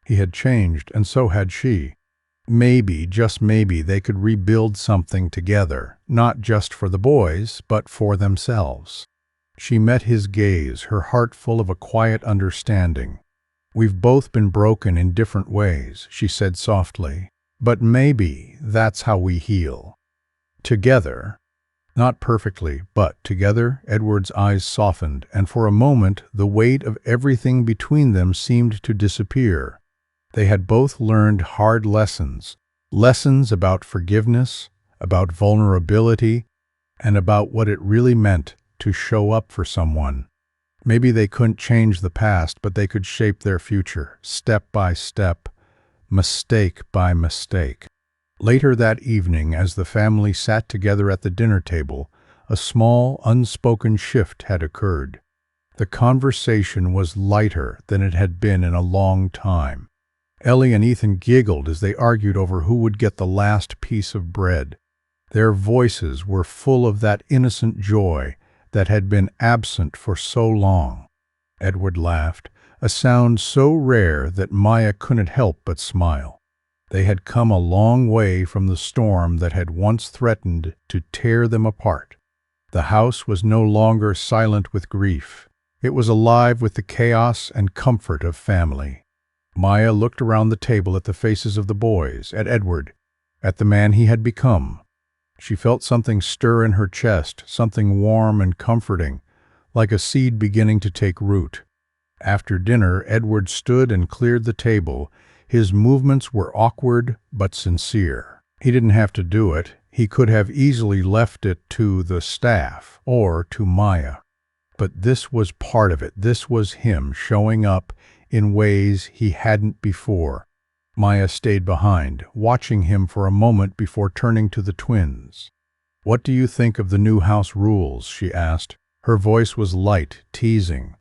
[SPEAKER 1] He had changed, and so had she. Maybe, just maybe, they could rebuild something together, not just for the boys, but for themselves. She met his gaze, her heart full of a quiet understanding. "We've both been broken in different ways," she said softly, "but maybe that's how we heal. Together." Not perfectly, but together. Edward's eyes softened, and for a moment the weight of everything between them seemed to disappear. They had both learned hard lessons, lessons about forgiveness, about vulnerability, and about what it really meant to show up for someone. Maybe they couldn't change the past, but they could shape their future, step by step, mistake by mistake. Later that evening, as the family sat together at the dinner table, a small, unspoken shift had occurred. The conversation was lighter than it had been in a long time. Ellie and Ethan giggled as they argued over who would get the last piece of bread. Their voices were full of that innocent joy that had been absent for so long. Edward laughed, a sound so rare that Maya couldn't help but smile. They had come a long way from the storm that had once threatened to tear them apart. The house was no longer silent with grief. It was alive with the chaos and comfort of family. Maya looked around the table at the faces of the boys, at Edward, at the man he had become. She felt something stir in her chest, something warm and comforting, like a seed beginning to take root. After dinner, Edward stood and cleared the table. His movements were awkward but sincere. He didn't have to do it. He could have easily left it to the staff or to Maya. But this was part of it. This was him showing up in ways he hadn't before. Maya stayed behind, watching him for a moment before turning to the twins. "What do you think of the new house rules?" she asked. Her voice was light, teasing.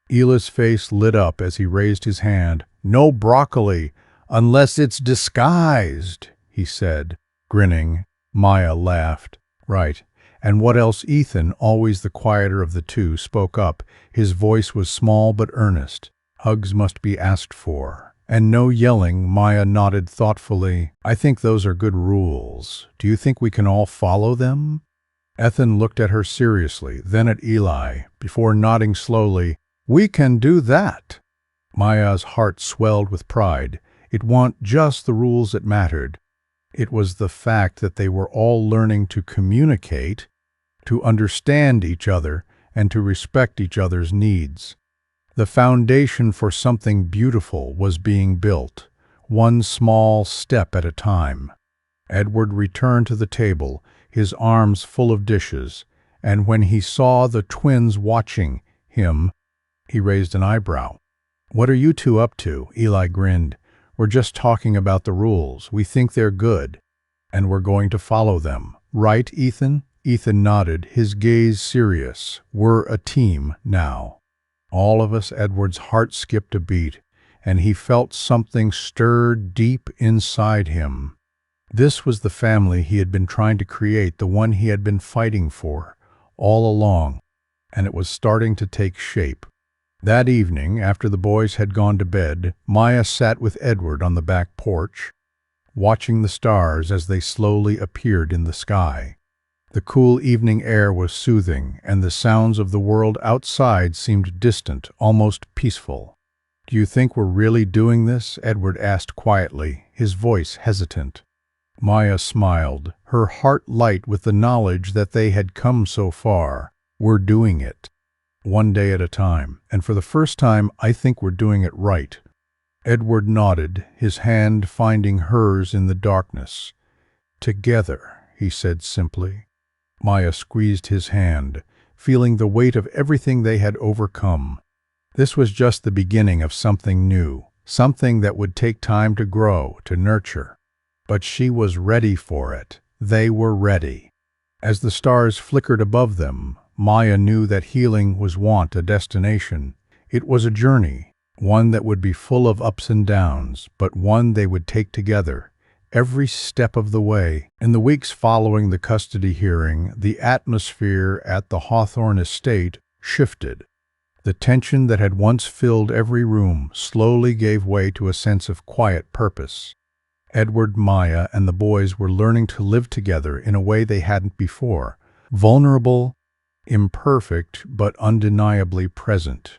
[SPEAKER 1] Eli's face lit up as he raised his hand. "No broccoli, unless it's disguised," he said, grinning. Maya laughed. "Right. And what else?" Ethan, always the quieter of the two, spoke up. His voice was small but earnest. "Hugs must be asked for. And no yelling." Maya nodded thoughtfully. "I think those are good rules. Do you think we can all follow them?" Ethan looked at her seriously, then at Eli, before nodding slowly. "We can do that." Maya's heart swelled with pride. It wasn't just the rules that mattered. It was the fact that they were all learning to communicate, to understand each other, and to respect each other's needs. The foundation for something beautiful was being built, one small step at a time. Edward returned to the table, his arms full of dishes, and when he saw the twins watching him, he raised an eyebrow. "What are you two up to?" Eli grinned. "We're just talking about the rules. We think they're good, and we're going to follow them. Right, Ethan?" Ethan nodded, his gaze serious. "We're a team now." All of us. Edward's heart skipped a beat, and he felt something stir deep inside him. This was the family he had been trying to create, the one he had been fighting for all along, and it was starting to take shape. That evening, after the boys had gone to bed, Maya sat with Edward on the back porch. watching the stars as they slowly appeared in the sky. The cool evening air was soothing, and the sounds of the world outside seemed distant, almost peaceful. "Do you think we're really doing this?" Edward asked quietly, his voice hesitant. Maya smiled, her heart light with the knowledge that they had come so far. "We're doing it. One day at a time, and for the first time I think we're doing it right." Edward nodded, his hand finding hers in the darkness. "Together," he said simply. Maya squeezed his hand, feeling the weight of everything they had overcome. This was just the beginning of something new, something that would take time to grow, to nurture. But she was ready for it. They were ready. As the stars flickered above them, Maya knew that healing was not a destination. It was a journey, one that would be full of ups and downs, but one they would take together, every step of the way. In the weeks following the custody hearing, the atmosphere at the Hawthorne estate shifted. The tension that had once filled every room slowly gave way to a sense of quiet purpose. Edward, Maya, and the boys were learning to live together in a way they hadn't before, vulnerable, imperfect, but undeniably present.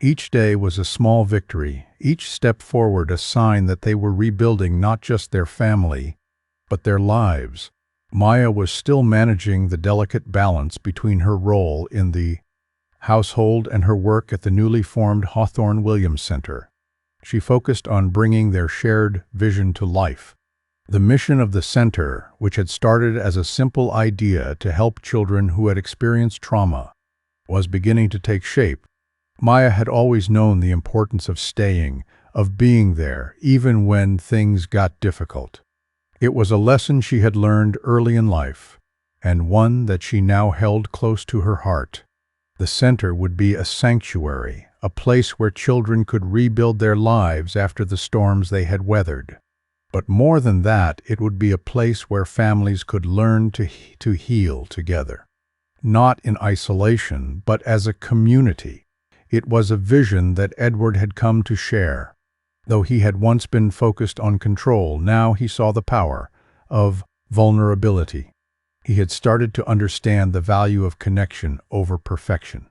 [SPEAKER 1] Each day was a small victory, each step forward a sign that they were rebuilding not just their family, but their lives. Maya was still managing the delicate balance between her role in the household and her work at the newly formed Hawthorne Williams Center. She focused on bringing their shared vision to life. The mission of the center, which had started as a simple idea to help children who had experienced trauma, was beginning to take shape. Maya had always known the importance of staying, of being there, even when things got difficult. It was a lesson she had learned early in life, and one that she now held close to her heart. The center would be a sanctuary, a place where children could rebuild their lives after the storms they had weathered. But more than that, it would be a place where families could learn to heal together. Not in isolation, but as a community. It was a vision that Edward had come to share. Though he had once been focused on control, now he saw the power of vulnerability. He had started to understand the value of connection over perfection.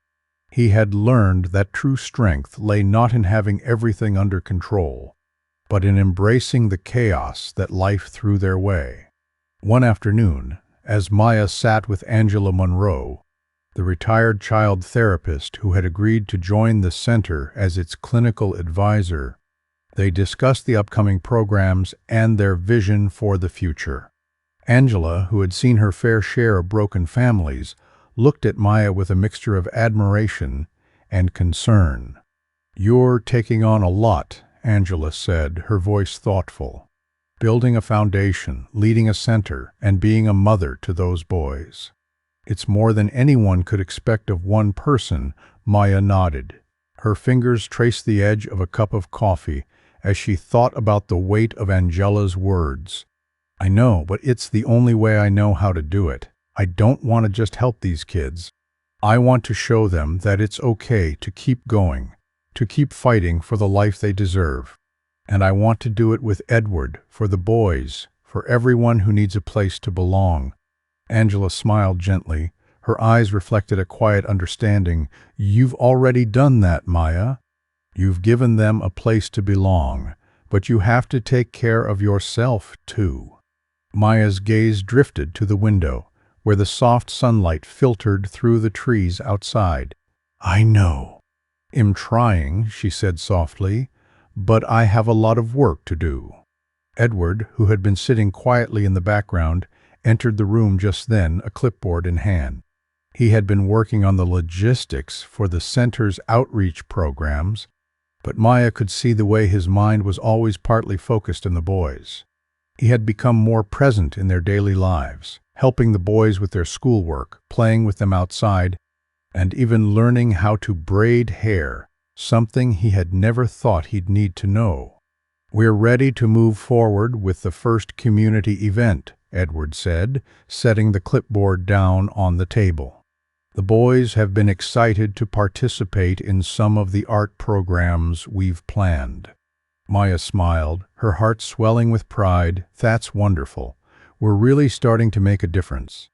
[SPEAKER 1] He had learned that true strength lay not in having everything under control, but in embracing the chaos that life threw their way. One afternoon, as Maya sat with Angela Monroe, the retired child therapist who had agreed to join the center as its clinical advisor, they discussed the upcoming programs and their vision for the future. Angela, who had seen her fair share of broken families, looked at Maya with a mixture of admiration and concern. "You're taking on a lot," Angela said, her voice thoughtful. "Building a foundation, leading a center, and being a mother to those boys. It's more than anyone could expect of one person." Maya nodded. Her fingers traced the edge of a cup of coffee as she thought about the weight of Angela's words. "I know, but it's the only way I know how to do it. I don't want to just help these kids. I want to show them that it's okay to keep going, to keep fighting for the life they deserve. And I want to do it with Edward, for the boys, for everyone who needs a place to belong." Angela smiled gently. Her eyes reflected a quiet understanding. "You've already done that, Maya. You've given them a place to belong, but you have to take care of yourself, too." Maya's gaze drifted to the window, where the soft sunlight filtered through the trees outside. "I know. I'm trying," she said softly, "but I have a lot of work to do." Edward, who had been sitting quietly in the background, entered the room just then, a clipboard in hand. He had been working on the logistics for the center's outreach programs, but Maya could see the way his mind was always partly focused on the boys. He had become more present in their daily lives, helping the boys with their schoolwork, playing with them outside, and even learning how to braid hair, something he had never thought he'd need to know. "We're ready to move forward with the first community event," Edward said, setting the clipboard down on the table. "The boys have been excited to participate in some of the art programs we've planned." Maya smiled, her heart swelling with pride. That's wonderful. We're really starting to make a difference.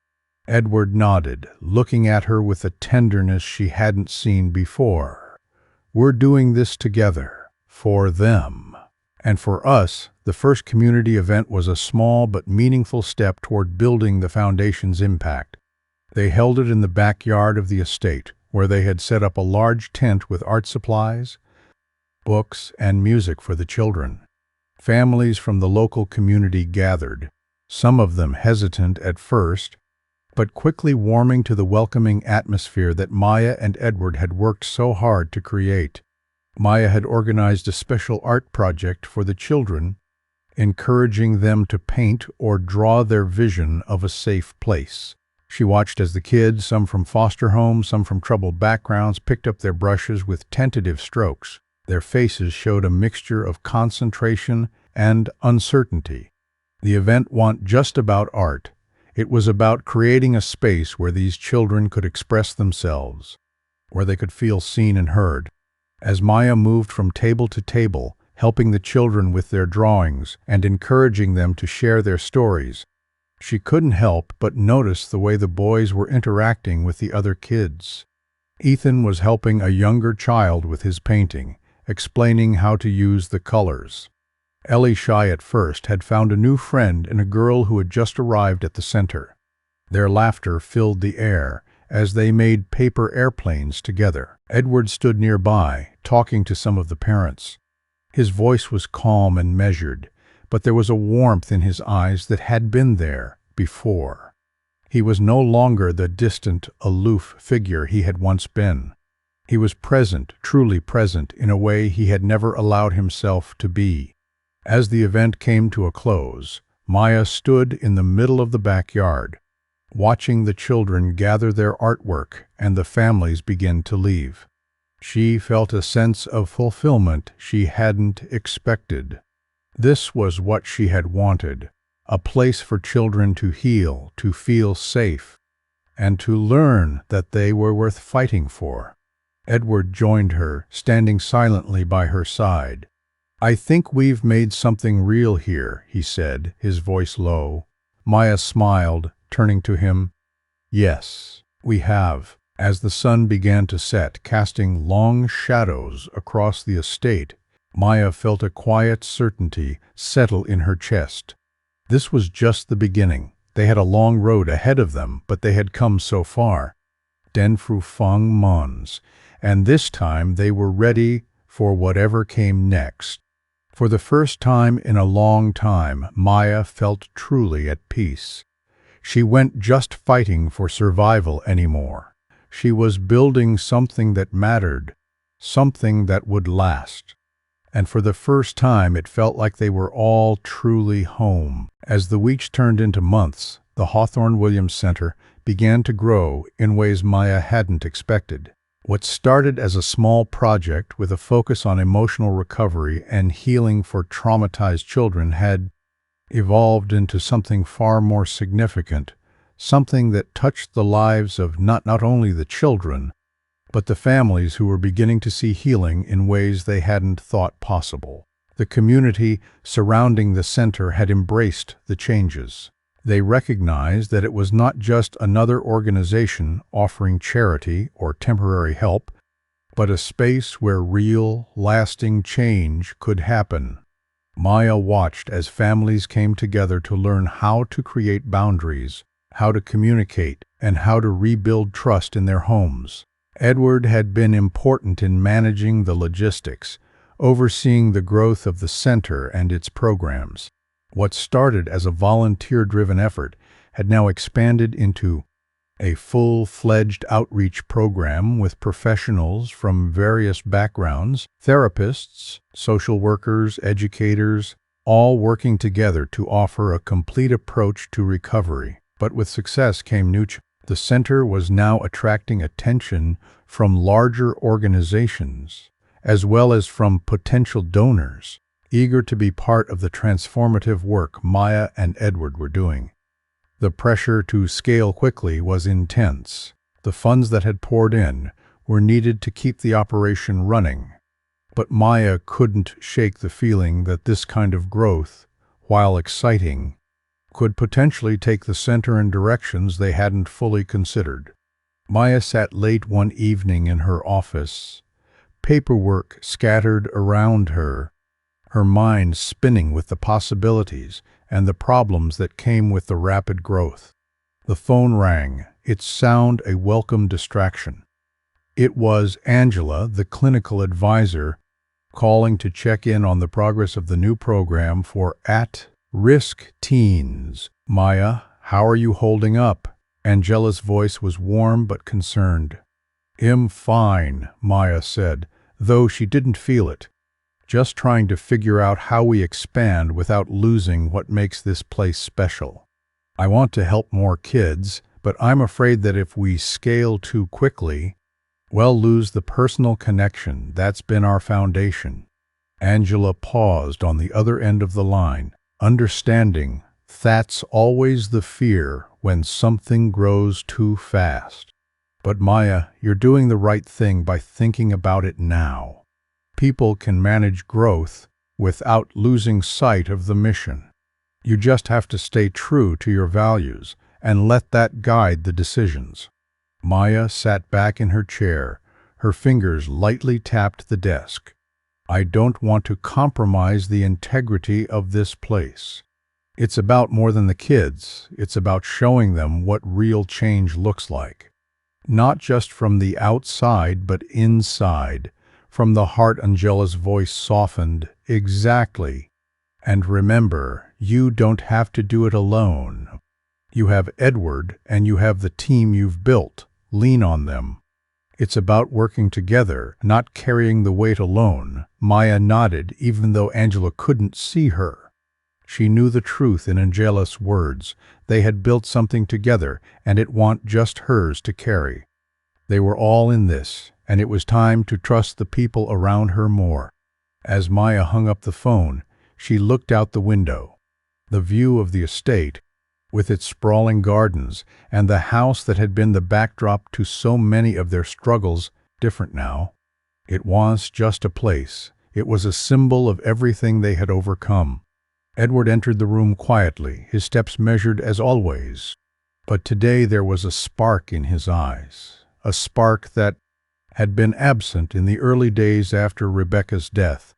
[SPEAKER 1] Edward nodded, looking at her with a tenderness she hadn't seen before. We're doing this together, for them. And for us, the first community event was a small but meaningful step toward building the foundation's impact. They held it in the backyard of the estate, where they had set up a large tent with art supplies, books, and music for the children. Families from the local community gathered, some of them hesitant at first, but quickly warming to the welcoming atmosphere that Maya and Edward had worked so hard to create. Maya had organized a special art project for the children, encouraging them to paint or draw their vision of a safe place. She watched as the kids, some from foster homes, some from troubled backgrounds, picked up their brushes with tentative strokes. Their faces showed a mixture of concentration and uncertainty. The event wasn't just about art. It was about creating a space where these children could express themselves, where they could feel seen and heard. As Maya moved from table to table, helping the children with their drawings and encouraging them to share their stories, she couldn't help but notice the way the boys were interacting with the other kids. Ethan was helping a younger child with his painting, explaining how to use the colors. Ellie, shy at first, had found a new friend in a girl who had just arrived at the center. Their laughter filled the air as they made paper airplanes together. Edward stood nearby, talking to some of the parents. His voice was calm and measured, but there was a warmth in his eyes that had been there before. He was no longer the distant, aloof figure he had once been. He was present, truly present, in a way he had never allowed himself to be. As the event came to a close, Maya stood in the middle of the backyard, watching the children gather their artwork and the families begin to leave. She felt a sense of fulfillment she hadn't expected. This was what she had wanted, a place for children to heal, to feel safe, and to learn that they were worth fighting for. Edward joined her, standing silently by her side. "I think we've made something real here," he said, his voice low. Maya smiled, turning to him. "Yes, we have." As the sun began to set, casting long shadows across the estate, Maya felt a quiet certainty settle in her chest. This was just the beginning. They had a long road ahead of them, but they had come so far. Den Fru Fang Mons, and this time they were ready for whatever came next. For the first time in a long time, Maya felt truly at peace. She wasn't just fighting for survival anymore. She was building something that mattered, something that would last. And for the first time, it felt like they were all truly home. As the weeks turned into months, the Hawthorne Williams Center began to grow in ways Maya hadn't expected. What started as a small project with a focus on emotional recovery and healing for traumatized children had evolved into something far more significant, something that touched the lives of not only the children, but the families who were beginning to see healing in ways they hadn't thought possible. The community surrounding the center had embraced the changes. They recognized that it was not just another organization offering charity or temporary help, but a space where real, lasting change could happen. Maya watched as families came together to learn how to create boundaries, how to communicate, and how to rebuild trust in their homes. Edward had been important in managing the logistics, overseeing the growth of the center and its programs. What started as a volunteer-driven effort had now expanded into a full-fledged outreach program with professionals from various backgrounds, therapists, social workers, educators, all working together to offer a complete approach to recovery. But with success came new challenges. The center was now attracting attention from larger organizations, as well as from potential donors, eager to be part of the transformative work Maya and Edward were doing. The pressure to scale quickly was intense. The funds that had poured in were needed to keep the operation running. But Maya couldn't shake the feeling that this kind of growth, while exciting, could potentially take the center in directions they hadn't fully considered. Maya sat late one evening in her office, paperwork scattered around her mind spinning with the possibilities and the problems that came with the rapid growth. The phone rang, its sound a welcome distraction. It was Angela, the clinical advisor, calling to check in on the progress of the new program for at-risk teens. "Maya, how are you holding up?" Angela's voice was warm but concerned. "I'm fine," Maya said, though she didn't feel it. "Just trying to figure out how we expand without losing what makes this place special. I want to help more kids, but I'm afraid that if we scale too quickly, we'll lose the personal connection that's been our foundation." Angela paused on the other end of the line, understanding that's always the fear when something grows too fast. "But Maya, you're doing the right thing by thinking about it now. People can manage growth without losing sight of the mission. You just have to stay true to your values and let that guide the decisions." Maya sat back in her chair. Her fingers lightly tapped the desk. "I don't want to compromise the integrity of this place. It's about more than the kids. It's about showing them what real change looks like. Not just from the outside, but inside, from the heart." Angela's voice softened. "Exactly. And remember, you don't have to do it alone. You have Edward and you have the team you've built. Lean on them. It's about working together, not carrying the weight alone." Maya nodded, even though Angela couldn't see her. She knew the truth in Angela's words. They had built something together, and it wasn't just hers to carry. They were all in this, and it was time to trust the people around her more. As Maya hung up the phone, she looked out the window. The view of the estate, with its sprawling gardens, and the house that had been the backdrop to so many of their struggles, different now. It was just a place. It was a symbol of everything they had overcome. Edward entered the room quietly, his steps measured as always. But today there was a spark in his eyes, a spark that had been absent in the early days after Rebecca's death.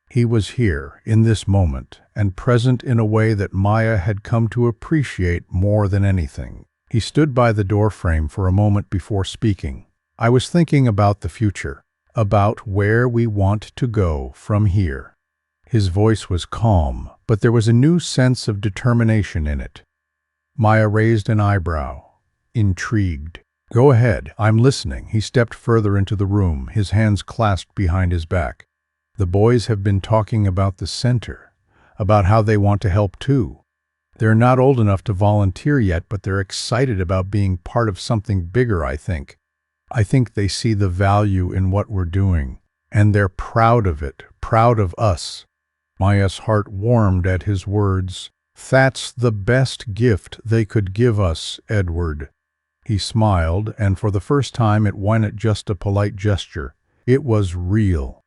[SPEAKER 1] He was here, in this moment, and present in a way that Maya had come to appreciate more than anything. He stood by the doorframe for a moment before speaking. "I was thinking about the future, about where we want to go from here." His voice was calm, but there was a new sense of determination in it. Maya raised an eyebrow, intrigued. "Go ahead, I'm listening." He stepped further into the room, his hands clasped behind his back. "The boys have been talking about the center, about how they want to help too. They're not old enough to volunteer yet, but they're excited about being part of something bigger, I think. I think they see the value in what we're doing, and they're proud of it, proud of us." Maya's heart warmed at his words. "That's the best gift they could give us, Edward." He smiled, and for the first time it wasn't just a polite gesture. It was real.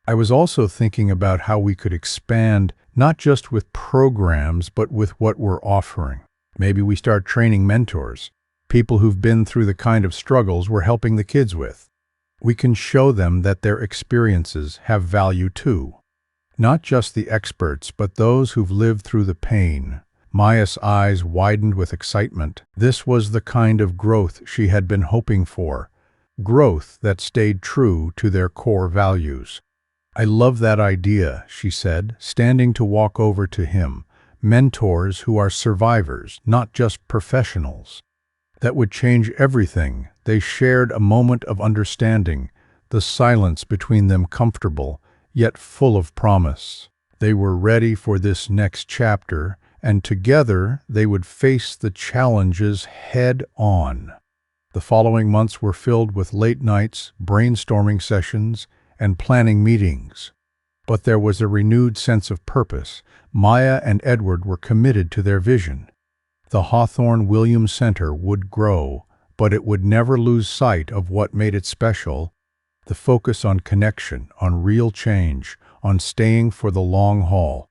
[SPEAKER 1] "I was also thinking about how we could expand, not just with programs, but with what we're offering. Maybe we start training mentors, people who've been through the kind of struggles we're helping the kids with. We can show them that their experiences have value too. Not just the experts, but those who've lived through the pain." Maya's eyes widened with excitement. This was the kind of growth she had been hoping for, growth that stayed true to their core values. "I love that idea," she said, standing to walk over to him. "Mentors who are survivors, not just professionals. That would change everything." They shared a moment of understanding, the silence between them comfortable, yet full of promise. They were ready for this next chapter, and together they would face the challenges head on. The following months were filled with late nights, brainstorming sessions, and planning meetings. But there was a renewed sense of purpose. Maya and Edward were committed to their vision. The Hawthorne Williams Center would grow, but it would never lose sight of what made it special: The focus on connection, on real change, on staying for the long haul.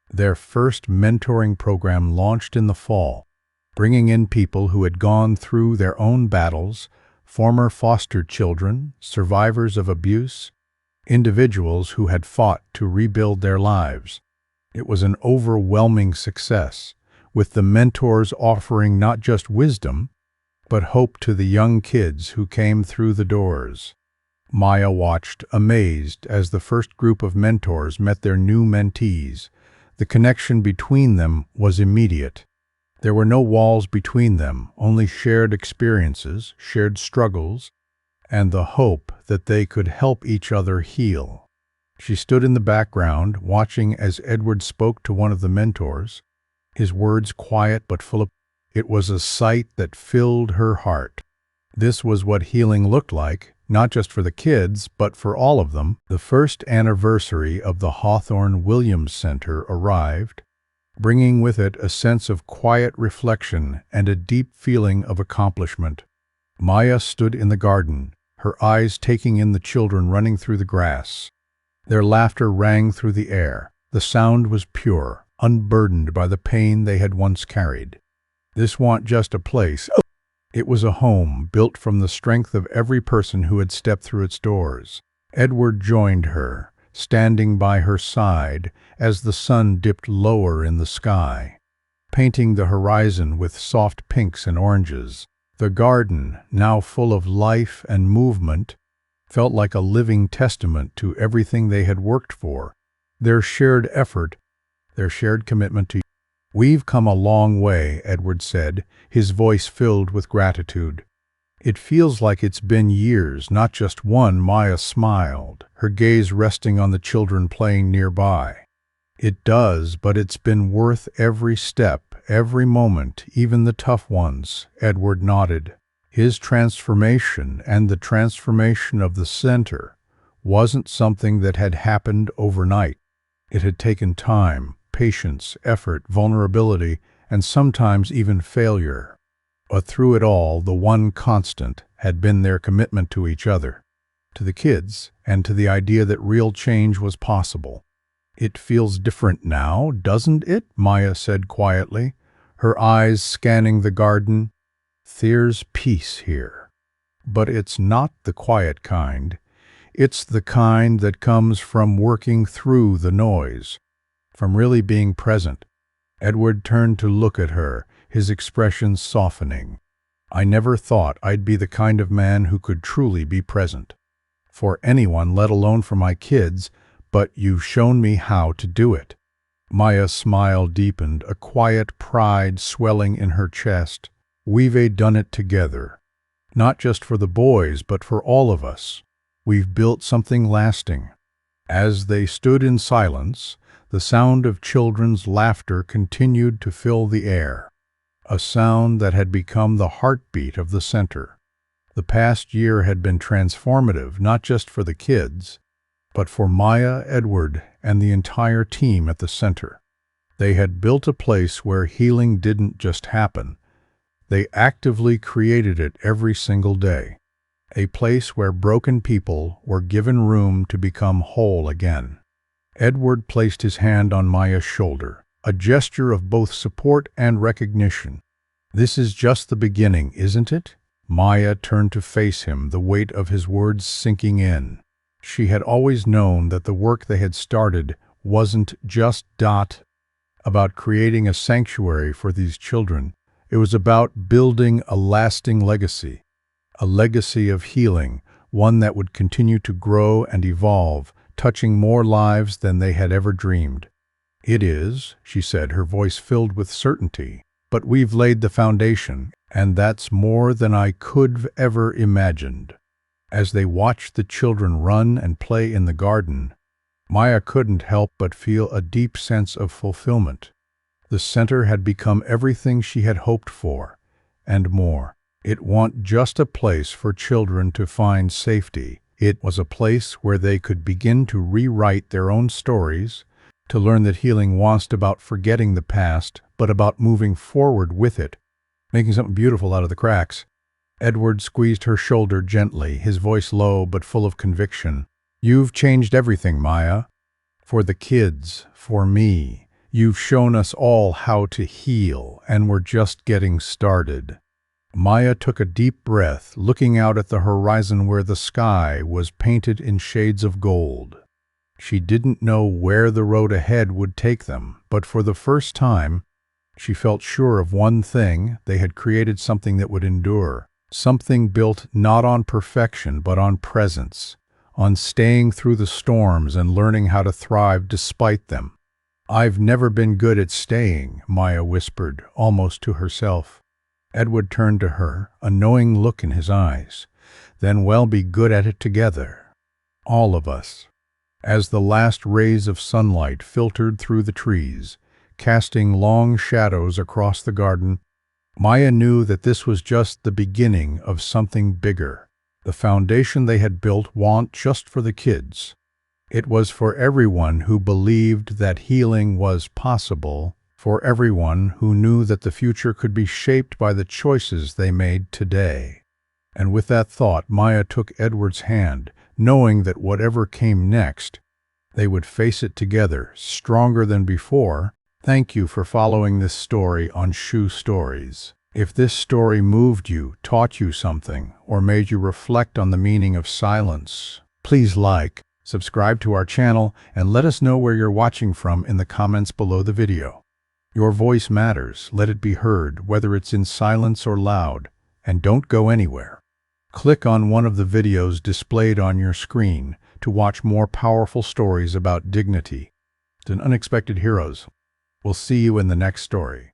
[SPEAKER 1] Their first mentoring program launched in the fall, bringing in people who had gone through their own battles, former foster children, survivors of abuse, individuals who had fought to rebuild their lives. It was an overwhelming success, with the mentors offering not just wisdom, but hope to the young kids who came through the doors. Maya watched, amazed, as the first group of mentors met their new mentees. The connection between them was immediate. There were no walls between them, only shared experiences, shared struggles, and the hope that they could help each other heal. She stood in the background, watching as Edward spoke to one of the mentors, his words quiet but full of... It was a sight that filled her heart. This was what healing looked like, not just for the kids, but for all of them. The first anniversary of the Hawthorne Williams Center arrived, bringing with it a sense of quiet reflection and a deep feeling of accomplishment. Maya stood in the garden, her eyes taking in the children running through the grass. Their laughter rang through the air. The sound was pure, unburdened by the pain they had once carried. This wasn't just a place. It was a home built from the strength of every person who had stepped through its doors. Edward joined her, standing by her side as the sun dipped lower in the sky, painting the horizon with soft pinks and oranges. The garden, now full of life and movement, felt like a living testament to everything they had worked for, their shared effort, their shared commitment to... "We've come a long way," Edward said, his voice filled with gratitude. "It feels like it's been years, not just one." Maya smiled, her gaze resting on the children playing nearby. "It does, but it's been worth every step, every moment, even the tough ones," Edward nodded. His transformation and the transformation of the center wasn't something that had happened overnight. It had taken time, patience, effort, vulnerability, and sometimes even failure. But through it all, the one constant had been their commitment to each other, to the kids, and to the idea that real change was possible. "It feels different now, doesn't it?" Maya said quietly, her eyes scanning the garden. "There's peace here. But it's not the quiet kind. It's the kind that comes from working through the noise, from really being present." Edward turned to look at her, his expression softening. "I never thought I'd be the kind of man who could truly be present for anyone, let alone for my kids, but you've shown me how to do it." Maya's smile deepened, a quiet pride swelling in her chest. "We've done it together, not just for the boys, but for all of us. We've built something lasting." As they stood in silence, the sound of children's laughter continued to fill the air, a sound that had become the heartbeat of the center. The past year had been transformative, not just for the kids, but for Maya, Edward, and the entire team at the center. They had built a place where healing didn't just happen. They actively created it every single day. A place where broken people were given room to become whole again. Edward placed his hand on Maya's shoulder, a gesture of both support and recognition. "This is just the beginning, isn't it?" Maya turned to face him, the weight of his words sinking in. She had always known that the work they had started wasn't just about creating a sanctuary for these children. It was about building a lasting legacy, a legacy of healing, one that would continue to grow and evolve, touching more lives than they had ever dreamed. "It is," she said, her voice filled with certainty, "but we've laid the foundation, and that's more than I could have ever imagined." As they watched the children run and play in the garden, Maya couldn't help but feel a deep sense of fulfillment. The center had become everything she had hoped for, and more. It wasn't just a place for children to find safety. It was a place where they could begin to rewrite their own stories, to learn that healing wasn't about forgetting the past, but about moving forward with it, making something beautiful out of the cracks. Edward squeezed her shoulder gently, his voice low but full of conviction. "You've changed everything, Maya. For the kids, for me. You've shown us all how to heal, and we're just getting started." Maya took a deep breath, looking out at the horizon where the sky was painted in shades of gold. She didn't know where the road ahead would take them, but for the first time, she felt sure of one thing: they had created something that would endure. Something built not on perfection, but on presence, on staying through the storms and learning how to thrive despite them. "I've never been good at staying," Maya whispered, almost to herself. Edward turned to her, a knowing look in his eyes. "Then we'll be good at it together. All of us." As the last rays of sunlight filtered through the trees, casting long shadows across the garden, Maya knew that this was just the beginning of something bigger. The foundation they had built wasn't just for the kids. It was for everyone who believed that healing was possible, for everyone who knew that the future could be shaped by the choices they made today. And with that thought, Maya took Edward's hand, knowing that whatever came next, they would face it together, stronger than before. Thank you for following this story on Shoe Stories. If this story moved you, taught you something, or made you reflect on the meaning of silence, please like, subscribe to our channel, and let us know where you're watching from in the comments below the video. Your voice matters. Let it be heard, whether it's in silence or loud, and don't go anywhere. Click on one of the videos displayed on your screen to watch more powerful stories about dignity and unexpected heroes. We'll see you in the next story.